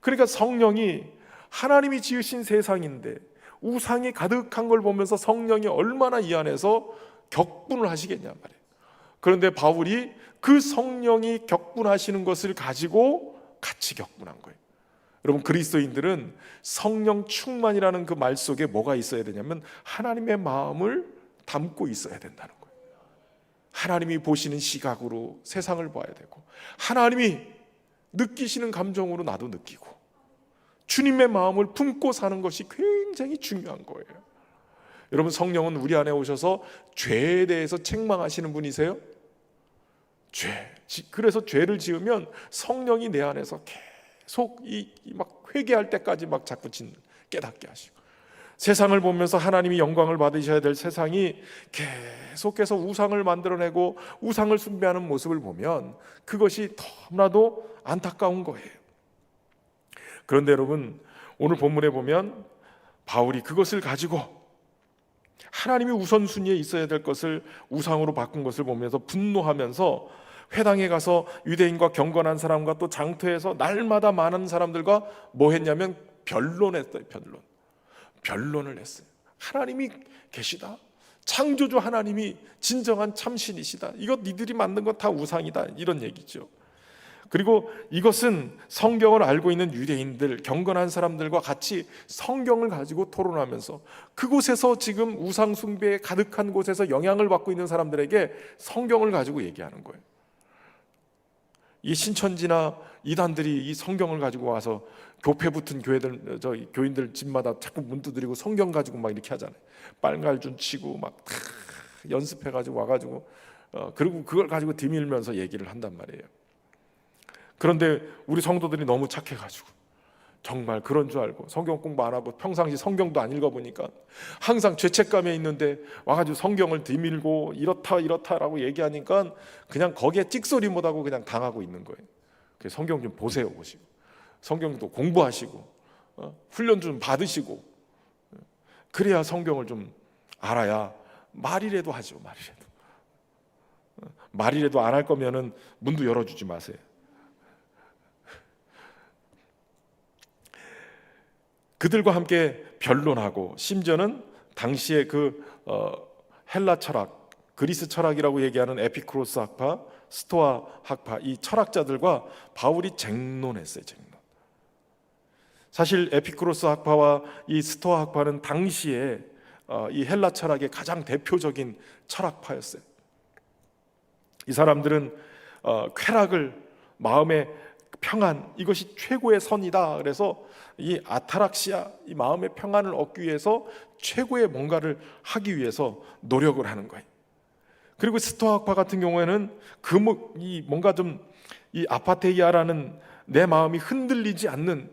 그러니까 성령이 하나님이 지으신 세상인데 우상이 가득한 걸 보면서 성령이 얼마나 이 안에서 격분을 하시겠냐 말이에요. 그런데 바울이 그 성령이 격분하시는 것을 가지고 같이 격분한 거예요. 여러분, 그리스도인들은 성령 충만이라는 그 말 속에 뭐가 있어야 되냐면 하나님의 마음을 담고 있어야 된다는 거예요. 하나님이 보시는 시각으로 세상을 봐야 되고, 하나님이 느끼시는 감정으로 나도 느끼고, 주님의 마음을 품고 사는 것이 굉장히 중요한 거예요. 여러분, 성령은 우리 안에 오셔서 죄에 대해서 책망하시는 분이세요? 그래서 죄를 지으면 성령이 내 안에서 계속 막 회개할 때까지 막 자꾸 깨닫게 하시고, 세상을 보면서 하나님이 영광을 받으셔야 될 세상이 계속해서 우상을 만들어내고 우상을 숭배하는 모습을 보면 그것이 너무나도 안타까운 거예요. 그런데 여러분, 오늘 본문에 보면 바울이 그것을 가지고 하나님이 우선순위에 있어야 될 것을 우상으로 바꾼 것을 보면서 분노하면서 회당에 가서 유대인과 경건한 사람과 또 장터에서 날마다 많은 사람들과 뭐 했냐면 변론했어요. 변론을 했어요. 하나님이 계시다, 창조주 하나님이 진정한 참신이시다, 이것 니들이 만든 것 다 우상이다, 이런 얘기죠. 그리고 이것은 성경을 알고 있는 유대인들, 경건한 사람들과 같이 성경을 가지고 토론하면서 그곳에서 지금 우상 숭배에 가득한 곳에서 영향을 받고 있는 사람들에게 성경을 가지고 얘기하는 거예요. 이 신천지나 이단들이 이 성경을 가지고 와서 교패 붙은 교인들 집마다 자꾸 문 두드리고 성경 가지고 막 이렇게 하잖아요. 빨갈준 치고 막 연습해가지고 와가지고 그리고 그걸 가지고 뒤밀면서 얘기를 한단 말이에요. 그런데 우리 성도들이 너무 착해가지고 정말 그런 줄 알고 성경 공부 안 하고 평상시 성경도 안 읽어보니까 항상 죄책감에 있는데 와가지고 성경을 뒤밀고 이렇다라고 얘기하니까 그냥 거기에 찍소리 못하고 그냥 당하고 있는 거예요. 그래서 성경 좀 보세요, 보시고 성경도 공부하시고 훈련 좀 받으시고 그래야 성경을 좀 알아야 말이라도 하죠. 말이라도 안 할 거면은 문도 열어주지 마세요. 그들과 함께 변론하고, 심지어는 당시에 헬라 철학, 그리스 철학이라고 얘기하는 에피쿠로스 학파, 스토아 학파, 이 철학자들과 바울이 쟁론했어요. 사실 에피쿠로스 학파와 이 스토아 학파는 당시에 이 헬라 철학의 가장 대표적인 철학파였어요. 이 사람들은 쾌락을, 마음의 평안, 이것이 최고의 선이다. 그래서 이 아타락시아, 이 마음의 평안을 얻기 위해서 최고의 뭔가를 하기 위해서 노력을 하는 거예요. 그리고 스토아학파 같은 경우에는 뭔가 좀 이 아파테이아라는 내 마음이 흔들리지 않는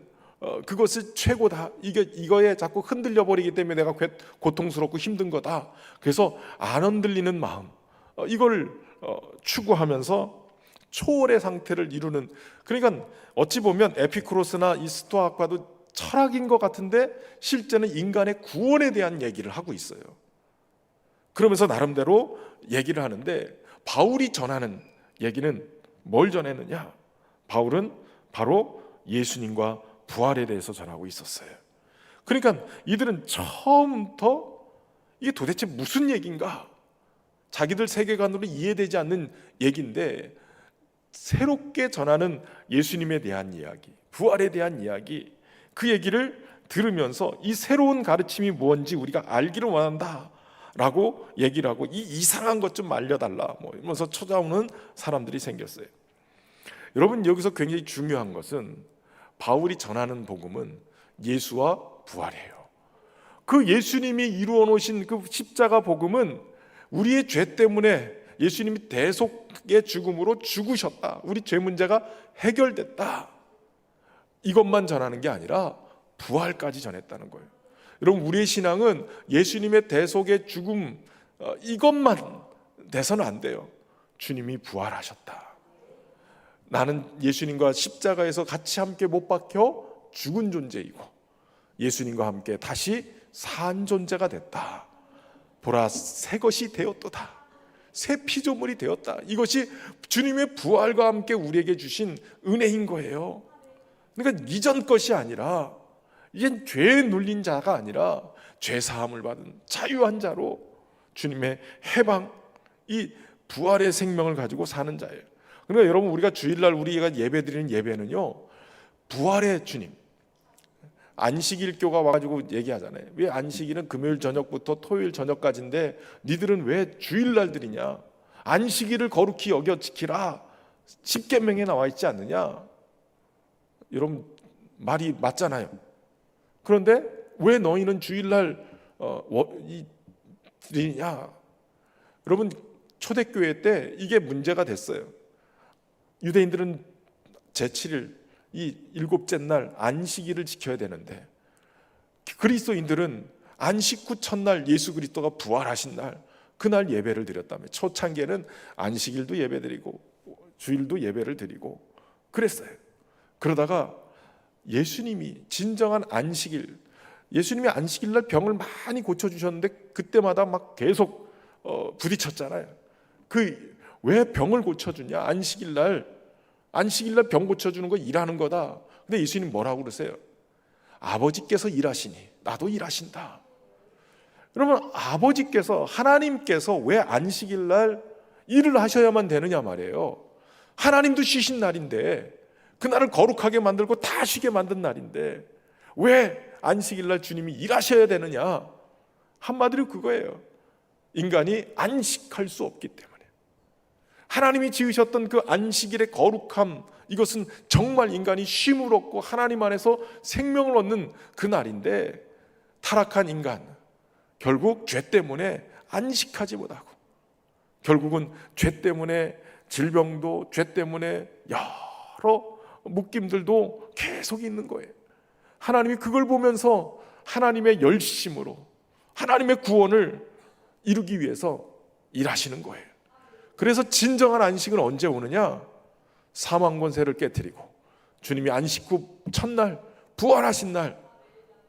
그것이 최고다. 이거에 자꾸 흔들려 버리기 때문에 내가 고통스럽고 힘든 거다. 그래서 안 흔들리는 마음, 이걸 추구하면서 초월의 상태를 이루는, 그러니까 어찌 보면 에피쿠로스나 이 스토아학파도 철학인 것 같은데 실제는 인간의 구원에 대한 얘기를 하고 있어요. 그러면서 나름대로 얘기를 하는데 바울이 전하는 얘기는 뭘 전했느냐? 바울은 바로 예수님과 부활에 대해서 전하고 있었어요. 그러니까 이들은 처음부터 이게 도대체 무슨 얘기인가? 자기들 세계관으로 이해되지 않는 얘기인데 새롭게 전하는 예수님에 대한 이야기, 부활에 대한 이야기, 그 얘기를 들으면서 이 새로운 가르침이 뭔지 우리가 알기를 원한다 라고 얘기를 하고, 이 이상한 것 좀 알려달라 뭐 이러면서 찾아오는 사람들이 생겼어요. 여러분, 여기서 굉장히 중요한 것은 바울이 전하는 복음은 예수와 부활이에요. 그 예수님이 이루어 놓으신 그 십자가 복음은 우리의 죄 때문에 예수님이 대속의 죽음으로 죽으셨다, 우리 죄 문제가 해결됐다, 이것만 전하는 게 아니라 부활까지 전했다는 거예요. 여러분, 우리의 신앙은 예수님의 대속의 죽음 이것만 돼서는 안 돼요. 주님이 부활하셨다, 나는 예수님과 십자가에서 같이 함께 못 박혀 죽은 존재이고 예수님과 함께 다시 산 존재가 됐다. 보라, 새 것이 되었도다, 새 피조물이 되었다. 이것이 주님의 부활과 함께 우리에게 주신 은혜인 거예요. 그러니까 이전 것이 아니라, 이젠 죄에 눌린 자가 아니라 죄 사함을 받은 자유한 자로 주님의 해방, 이 부활의 생명을 가지고 사는 자예요. 그러니까 여러분, 우리가 주일날 우리가 예배드리는 예배는요, 부활의 주님, 안식일교가 와가지고 얘기하잖아요. 왜 안식일은 금요일 저녁부터 토요일 저녁까지인데 니들은 왜 주일날 드리냐? 안식일을 거룩히 여겨 지키라, 십계명에 나와 있지 않느냐? 여러분, 말이 맞잖아요. 그런데 왜 너희는 주일날 드리냐? 여러분, 초대교회 때 이게 문제가 됐어요. 유대인들은 제7일, 이 일곱째 날 안식일을 지켜야 되는데, 그리스도인들은 안식 후 첫날 예수 그리스도가 부활하신 날, 그날 예배를 드렸다며. 초창기에는 안식일도 예배드리고 주일도 예배를 드리고 그랬어요. 그러다가 예수님이 진정한 안식일, 예수님이 안식일날 병을 많이 고쳐주셨는데 그때마다 막 계속 부딪혔잖아요. 왜 병을 고쳐주냐? 안식일날 병 고쳐주는 거 일하는 거다. 근데 예수님 뭐라고 그러세요? 아버지께서 일하시니 나도 일하신다. 그러면 아버지께서, 하나님께서 왜 안식일날 일을 하셔야만 되느냐 말이에요. 하나님도 쉬신 날인데, 그날을 거룩하게 만들고 다 쉬게 만든 날인데 왜 안식일날 주님이 일하셔야 되느냐? 한마디로 그거예요. 인간이 안식할 수 없기 때문에. 하나님이 지으셨던 그 안식일의 거룩함, 이것은 정말 인간이 쉼을 얻고 하나님 안에서 생명을 얻는 그 날인데, 타락한 인간, 결국 죄 때문에 안식하지 못하고, 결국은 죄 때문에 질병도, 죄 때문에 여러 묶임들도 계속 있는 거예요. 하나님이 그걸 보면서 하나님의 열심으로 하나님의 구원을 이루기 위해서 일하시는 거예요. 그래서 진정한 안식은 언제 오느냐? 사망 권세를 깨뜨리고 주님이 안식 후 첫날 부활하신 날,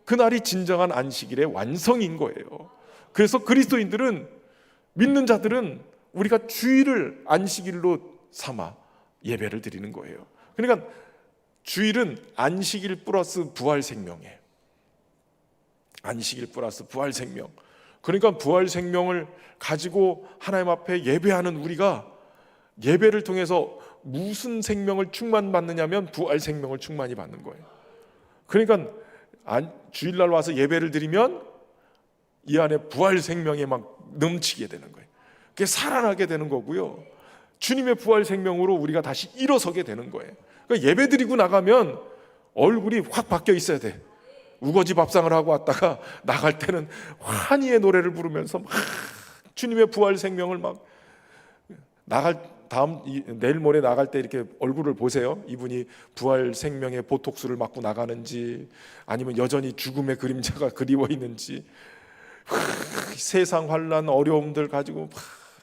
그날이 진정한 안식일의 완성인 거예요. 그래서 그리스도인들은, 믿는 자들은 우리가 주일을 안식일로 삼아 예배를 드리는 거예요. 그러니까 주일은 안식일 플러스 부활 생명이에요. 안식일 플러스 부활 생명. 그러니까 부활 생명을 가지고 하나님 앞에 예배하는 우리가 예배를 통해서 무슨 생명을 충만받느냐면 부활 생명을 충만히 받는 거예요. 그러니까 주일날 와서 예배를 드리면 이 안에 부활 생명이 막 넘치게 되는 거예요. 그게 살아나게 되는 거고요. 주님의 부활 생명으로 우리가 다시 일어서게 되는 거예요. 그러니까 예배 드리고 나가면 얼굴이 확 바뀌어 있어야 돼. 우거지 밥상을 하고 왔다가 나갈 때는 환희의 노래를 부르면서 막 주님의 부활 생명을 막 내일 모레 나갈 때 이렇게 얼굴을 보세요. 이분이 부활 생명의 보톡스를 맞고 나가는지, 아니면 여전히 죽음의 그림자가 그리워 있는지, 세상 환난 어려움들 가지고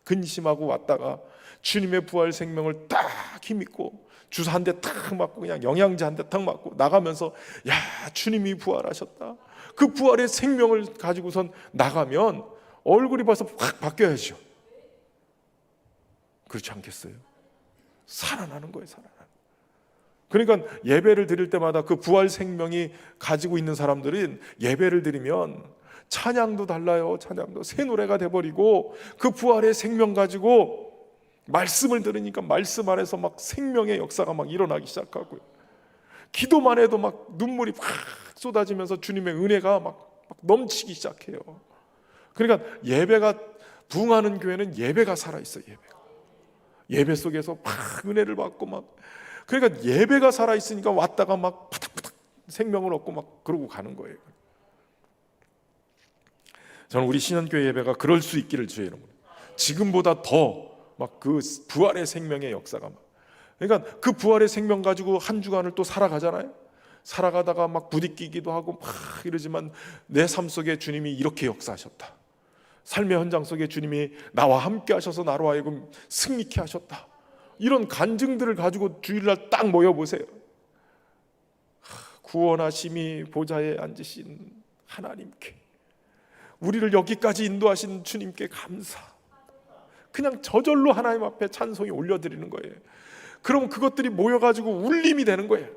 근심하고 왔다가 주님의 부활 생명을 딱 힘입고 주사 한 대 탁 맞고 그냥 영양제 한 대 탁 맞고 나가면서, 야, 주님이 부활하셨다, 그 부활의 생명을 가지고선 나가면 얼굴이 벌써 확 바뀌어야죠. 그렇지 않겠어요? 살아나는 거예요, 살아나는. 그러니까 예배를 드릴 때마다 그 부활 생명이 가지고 있는 사람들은 예배를 드리면 찬양도 달라요. 찬양도 새 노래가 돼버리고, 그 부활의 생명 가지고 말씀을 들으니까 말씀 안에서 막 생명의 역사가 막 일어나기 시작하고요. 기도만 해도 막 눈물이 확 쏟아지면서 주님의 은혜가 막 넘치기 시작해요. 그러니까 예배가 부흥하는 교회는 예배가 살아있어요. 예배 속에서 막 은혜를 받고 막, 그러니까 예배가 살아있으니까 왔다가 막 바닥바닥 생명을 얻고 막 그러고 가는 거예요. 저는 우리 신현교회 예배가 그럴 수 있기를 주의 이름으로, 지금보다 더 막 그 부활의 생명의 역사가 막, 그러니까 그 부활의 생명 가지고 한 주간을 또 살아가잖아요. 살아가다가 막 부딪히기도 하고 막 이러지만 내 삶 속에 주님이 이렇게 역사하셨다, 삶의 현장 속에 주님이 나와 함께 하셔서 나로 하여금 승리케 하셨다, 이런 간증들을 가지고 주일날 딱 모여보세요. 구원하심이 보좌에 앉으신 하나님께, 우리를 여기까지 인도하신 주님께 감사, 그냥 저절로 하나님 앞에 찬송이 올려드리는 거예요. 그럼 그것들이 모여가지고 울림이 되는 거예요.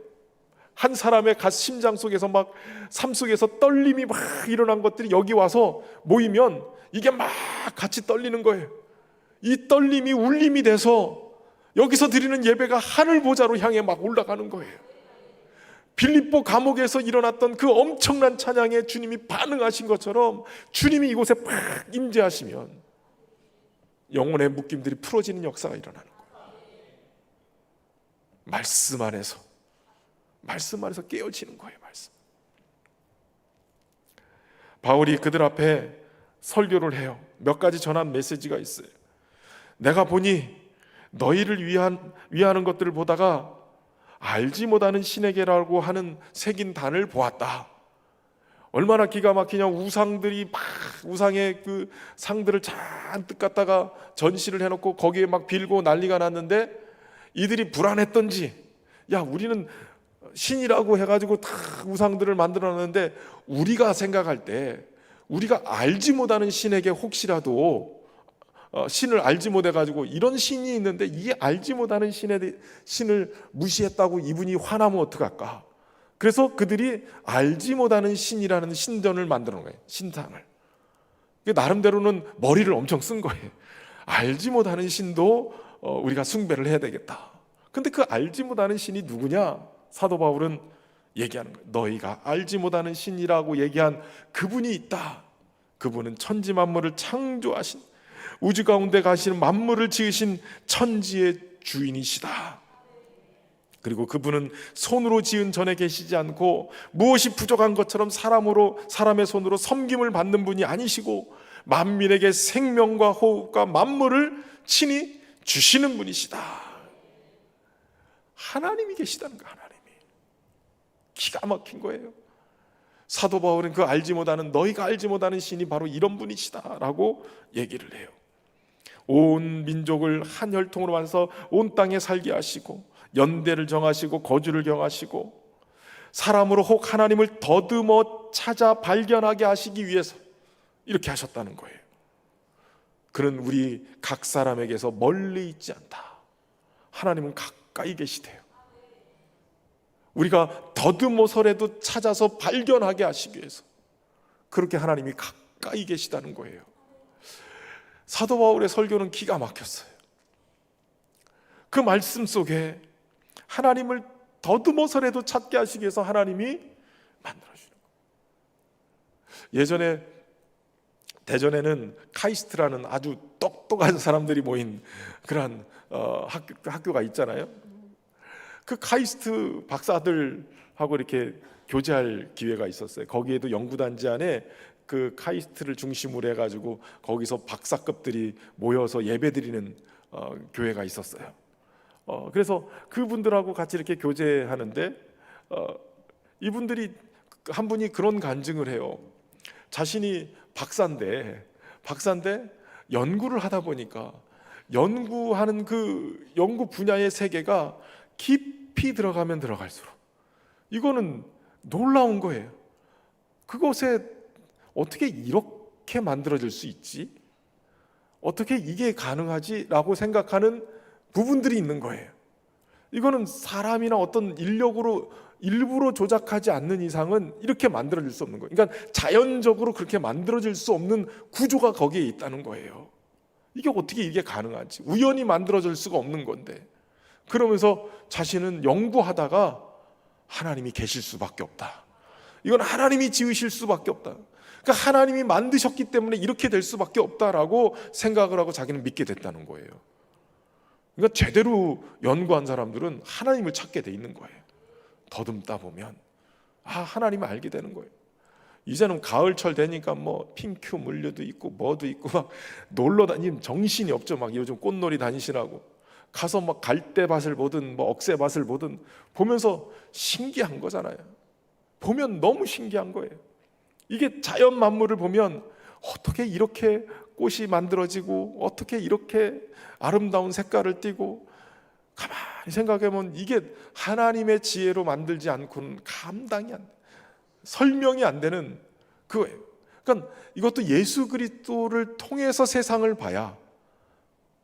한 사람의 심장 속에서 막 삶 속에서 떨림이 막 일어난 것들이 여기 와서 모이면 이게 막 같이 떨리는 거예요. 이 떨림이 울림이 돼서 여기서 드리는 예배가 하늘 보좌로 향해 막 올라가는 거예요. 빌립보 감옥에서 일어났던 그 엄청난 찬양에 주님이 반응하신 것처럼 주님이 이곳에 팍 임재하시면 영혼의 묶임들이 풀어지는 역사가 일어나는 거예요. 말씀 안에서 깨어지는 거예요. 말씀. 바울이 그들 앞에 설교를 해요. 몇 가지 전한 메시지가 있어요. 내가 보니 너희를 위하는 것들을 보다가 알지 못하는 신에게라고 하는 새긴 단을 보았다. 얼마나 기가 막히냐. 우상들이 막 우상의 그 상들을 잔뜩 갖다가 전시를 해놓고 거기에 막 빌고 난리가 났는데 이들이 불안했던지, 야 우리는 신이라고 해가지고 다 우상들을 만들어놨는데 우리가 생각할 때 우리가 알지 못하는 신에게 혹시라도 신을 알지 못해가지고 이런 신이 있는데 이 알지 못하는 신을 무시했다고 이분이 화나면 어떡할까. 그래서 그들이 알지 못하는 신이라는 신전을 만들어 놓은 거예요. 신상을. 나름대로는 머리를 엄청 쓴 거예요. 알지 못하는 신도 우리가 숭배를 해야 되겠다. 근데 그 알지 못하는 신이 누구냐? 사도 바울은 얘기하는 거예요. 너희가 알지 못하는 신이라고 얘기한 그분이 있다. 그분은 천지 만물을 창조하신, 우주 가운데 가시는 만물을 지으신 천지의 주인이시다. 그리고 그분은 손으로 지은 전에 계시지 않고 무엇이 부족한 것처럼 사람의 손으로 섬김을 받는 분이 아니시고 만민에게 생명과 호흡과 만물을 친히 주시는 분이시다. 하나님이 계시다는 거예요. 하나님이. 기가 막힌 거예요. 사도 바울은 그 알지 못하는, 너희가 알지 못하는 신이 바로 이런 분이시다라고 얘기를 해요. 온 민족을 한 혈통으로 만서 온 땅에 살게 하시고 연대를 정하시고 거주를 경하시고 사람으로 혹 하나님을 더듬어 찾아 발견하게 하시기 위해서 이렇게 하셨다는 거예요. 그는 우리 각 사람에게서 멀리 있지 않다. 하나님은 가까이 계시대요. 우리가 더듬어서라도 찾아서 발견하게 하시기 위해서 그렇게 하나님이 가까이 계시다는 거예요. 사도 바울의 설교는 기가 막혔어요. 그 말씀 속에 하나님을 더듬어서라도 찾게 하시기 위해서 하나님이 만들어주는 거예요. 예전에 대전에는 카이스트라는 아주 똑똑한 사람들이 모인 그런 학교가 있잖아요. 그 카이스트 박사들하고 이렇게 교제할 기회가 있었어요. 거기에도 연구단지 안에 그 카이스트를 중심으로 해가지고 거기서 박사급들이 모여서 예배드리는 교회가 있었어요. 그래서 그분들하고 같이 이렇게 교제하는데 이분들이 한 분이 그런 간증을 해요. 자신이 박사인데 연구를 하다 보니까 연구하는 그 연구 분야의 세계가 깊이 들어가면 들어갈수록 이거는 놀라운 거예요. 그것에 어떻게 이렇게 만들어질 수 있지? 어떻게 이게 가능하지? 라고 생각하는 부분들이 있는 거예요. 이거는 사람이나 어떤 인력으로 일부러 조작하지 않는 이상은 이렇게 만들어질 수 없는 거예요. 그러니까 자연적으로 그렇게 만들어질 수 없는 구조가 거기에 있다는 거예요. 이게 어떻게 이게 가능하지? 우연히 만들어질 수가 없는 건데. 그러면서 자신은 연구하다가 하나님이 계실 수밖에 없다. 이건 하나님이 지으실 수밖에 없다. 그러니까 하나님이 만드셨기 때문에 이렇게 될 수밖에 없다라고 생각을 하고 자기는 믿게 됐다는 거예요. 그러니까 제대로 연구한 사람들은 하나님을 찾게 돼 있는 거예요. 더듬다 보면 하나님을 알게 되는 거예요. 이제는 가을철 되니까 뭐 핑크 물류도 있고 뭐도 있고 막 놀러 다니면 정신이 없죠. 막 요즘 꽃놀이 다니시라고 가서 막 갈대밭을 보든 뭐 억새밭을 보든 보면서 신기한 거잖아요. 보면 너무 신기한 거예요. 이게 자연 만물을 보면 어떻게 이렇게 꽃이 만들어지고 어떻게 이렇게 아름다운 색깔을 띠고, 가만히 생각해보면 이게 하나님의 지혜로 만들지 않고는 감당이 안 돼. 설명이 안 되는 그거예요. 그러니까 이것도 예수 그리스도를 통해서 세상을 봐야,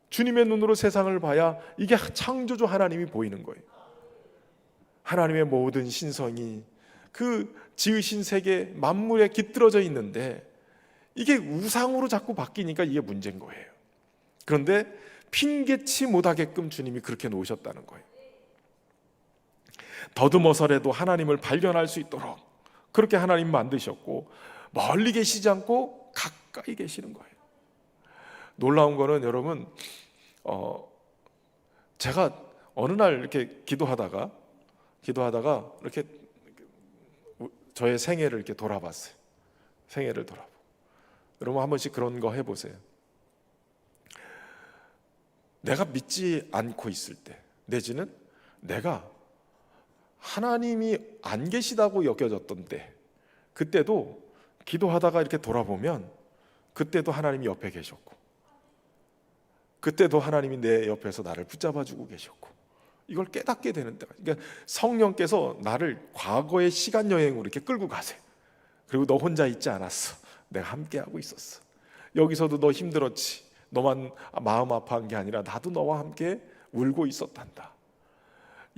주님의 눈으로 세상을 봐야 이게 창조주 하나님이 보이는 거예요. 하나님의 모든 신성이 그 지으신 세계 만물에 깃들어져 있는데 이게 우상으로 자꾸 바뀌니까 이게 문제인 거예요. 그런데 핑계치 못하게끔 주님이 그렇게 놓으셨다는 거예요. 더듬어서라도 하나님을 발견할 수 있도록 그렇게 하나님 만드셨고, 멀리 계시지 않고 가까이 계시는 거예요. 놀라운 거는 여러분, 제가 어느 날 이렇게 기도하다가 이렇게 저의 생애를 이렇게 돌아봤어요. 생애를 돌아보고. 여러분 한 번씩 그런 거 해보세요. 내가 믿지 않고 있을 때, 내지는 내가 하나님이 안 계시다고 여겨졌던 때, 그때도 기도하다가 이렇게 돌아보면 그때도 하나님이 옆에 계셨고, 그때도 하나님이 내 옆에서 나를 붙잡아주고 계셨고, 이걸 깨닫게 되는 때가, 그러니까 성령께서 나를 과거의 시간 여행으로 이렇게 끌고 가세요. 그리고 너 혼자 있지 않았어. 내가 함께하고 있었어. 여기서도 너 힘들었지. 너만 마음 아파한 게 아니라 나도 너와 함께 울고 있었단다.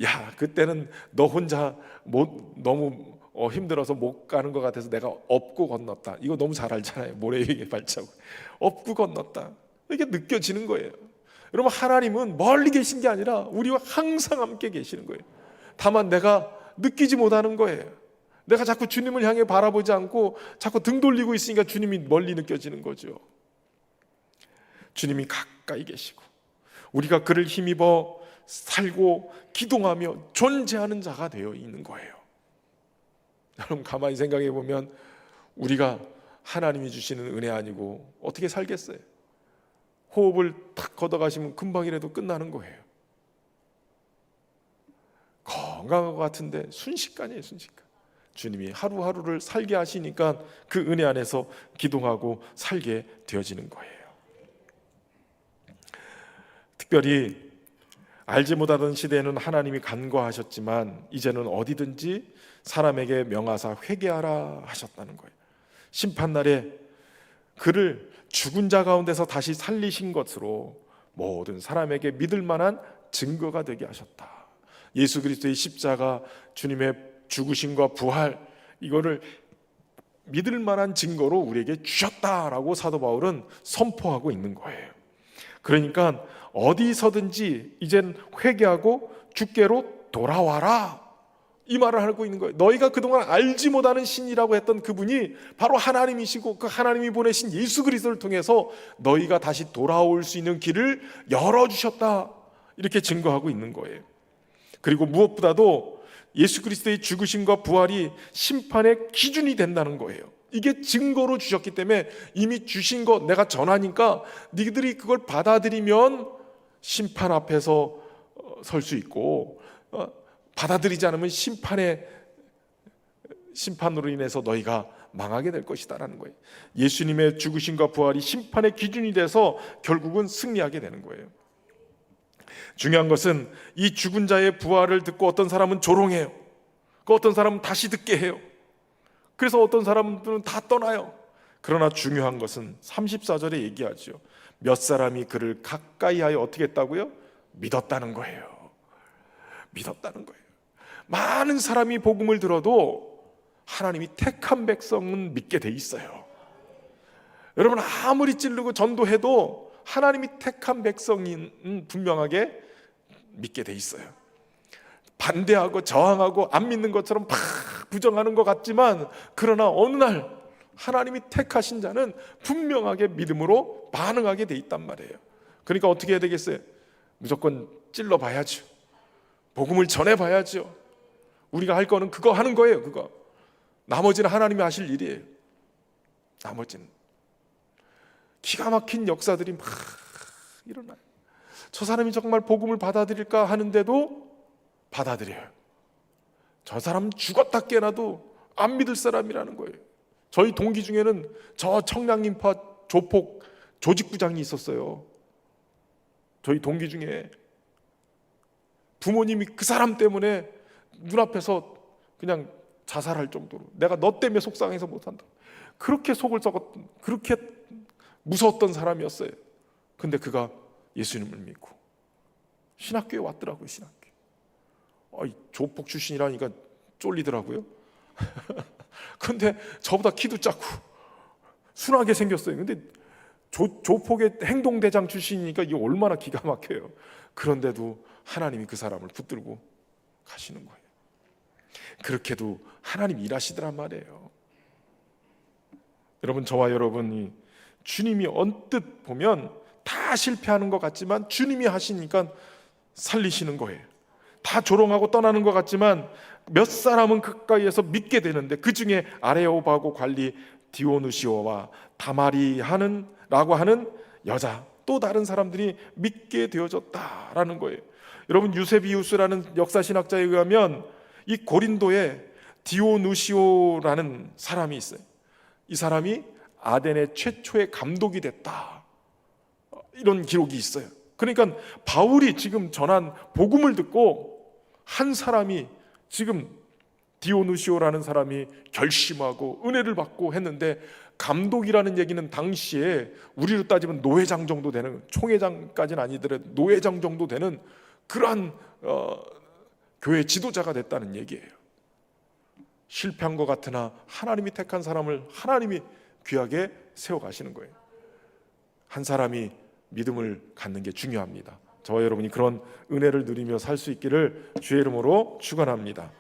야, 그때는 너 혼자 너무 힘들어서 못 가는 것 같아서 내가 업고 건넜다. 이거 너무 잘 알잖아요. 모래 위에 발자국. 업고 건넜다. 이게 느껴지는 거예요. 여러분, 하나님은 멀리 계신 게 아니라 우리와 항상 함께 계시는 거예요. 다만 내가 느끼지 못하는 거예요. 내가 자꾸 주님을 향해 바라보지 않고 자꾸 등 돌리고 있으니까 주님이 멀리 느껴지는 거죠. 주님이 가까이 계시고 우리가 그를 힘입어 살고 기동하며 존재하는 자가 되어 있는 거예요. 여러분, 가만히 생각해 보면 우리가 하나님이 주시는 은혜 아니고 어떻게 살겠어요? 호흡을 탁 걷어가시면 금방이라도 끝나는 거예요. 건강한 것 같은데 순식간이에요, 순식간. 주님이 하루하루를 살게 하시니까 그 은혜 안에서 기동하고 살게 되어지는 거예요. 특별히 알지 못하던 시대에는 하나님이 간과하셨지만 이제는 어디든지 사람에게 명하사 회개하라 하셨다는 거예요. 심판날에 그를 죽은 자 가운데서 다시 살리신 것으로 모든 사람에게 믿을 만한 증거가 되게 하셨다. 예수 그리스도의 십자가, 주님의 죽으심과 부활, 이거를 믿을 만한 증거로 우리에게 주셨다라고 사도 바울은 선포하고 있는 거예요. 그러니까 어디서든지 이젠 회개하고 주께로 돌아와라, 이 말을 하고 있는 거예요. 너희가 그동안 알지 못하는 신이라고 했던 그분이 바로 하나님이시고 그 하나님이 보내신 예수 그리스도를 통해서 너희가 다시 돌아올 수 있는 길을 열어주셨다, 이렇게 증거하고 있는 거예요. 그리고 무엇보다도 예수 그리스도의 죽으심과 부활이 심판의 기준이 된다는 거예요. 이게 증거로 주셨기 때문에 이미 주신 거 내가 전하니까 너희들이 그걸 받아들이면 심판 앞에서 설 수 있고, 받아들이지 않으면 심판으로 인해서 너희가 망하게 될 것이다라는 거예요. 예수님의 죽으심과 부활이 심판의 기준이 돼서 결국은 승리하게 되는 거예요. 중요한 것은 이 죽은 자의 부활을 듣고 어떤 사람은 조롱해요. 어떤 사람은 다시 듣게 해요. 그래서 어떤 사람들은 다 떠나요. 그러나 중요한 것은 34절에 얘기하죠. 몇 사람이 그를 가까이 하여 어떻게 했다고요? 믿었다는 거예요. 믿었다는 거예요. 많은 사람이 복음을 들어도 하나님이 택한 백성은 믿게 돼 있어요. 여러분, 아무리 찌르고 전도해도 하나님이 택한 백성은 분명하게 믿게 돼 있어요. 반대하고 저항하고 안 믿는 것처럼 막 부정하는 것 같지만, 그러나 어느 날 하나님이 택하신 자는 분명하게 믿음으로 반응하게 돼 있단 말이에요. 그러니까 어떻게 해야 되겠어요? 무조건 찔러봐야죠. 복음을 전해봐야죠. 우리가 할 거는 그거 하는 거예요. 그거. 나머지는 하나님이 하실 일이에요. 나머지는 기가 막힌 역사들이 막 일어나요. 저 사람이 정말 복음을 받아들일까 하는데도 받아들여요. 저 사람 죽었다 깨어나도 안 믿을 사람이라는 거예요. 저희 동기 중에는 저 청량인파 조폭 조직부장이 있었어요. 저희 동기 중에 부모님이 그 사람 때문에 눈앞에서 그냥 자살할 정도로, 내가 너 때문에 속상해서 못한다, 그렇게 속을 썩었던, 그렇게 무서웠던 사람이었어요. 근데 그가 예수님을 믿고 신학교에 왔더라고요. 신학교. 조폭 출신이라니까 쫄리더라고요. 근데 저보다 키도 작고 순하게 생겼어요. 근데 조폭의 행동대장 출신이니까 이게 얼마나 기가 막혀요. 그런데도 하나님이 그 사람을 붙들고 가시는 거예요. 그렇게도 하나님 일하시더란 말이에요. 여러분, 저와 여러분이 주님이 언뜻 보면 다 실패하는 것 같지만 주님이 하시니까 살리시는 거예요. 다 조롱하고 떠나는 것 같지만 몇 사람은 가까이에서 믿게 되는데, 그 중에 아레오바고 관리 디오누시오와 다마리라고 하는 여자, 또 다른 사람들이 믿게 되어졌다라는 거예요. 여러분, 유세비우스라는 역사신학자에 의하면 이 고린도에 디오누시오라는 사람이 있어요. 이 사람이 아덴의 최초의 감독이 됐다, 이런 기록이 있어요. 그러니까 바울이 지금 전한 복음을 듣고 한 사람이, 지금 디오누시오라는 사람이 결심하고 은혜를 받고 했는데, 감독이라는 얘기는 당시에 우리로 따지면 노회장 정도 되는, 총회장까지는 아니더라도 노회장 정도 되는 그러한 교회 지도자가 됐다는 얘기예요. 실패한 것 같으나 하나님이 택한 사람을 하나님이 귀하게 세워가시는 거예요. 한 사람이 믿음을 갖는 게 중요합니다. 저와 여러분이 그런 은혜를 누리며 살 수 있기를 주의 이름으로 축원합니다.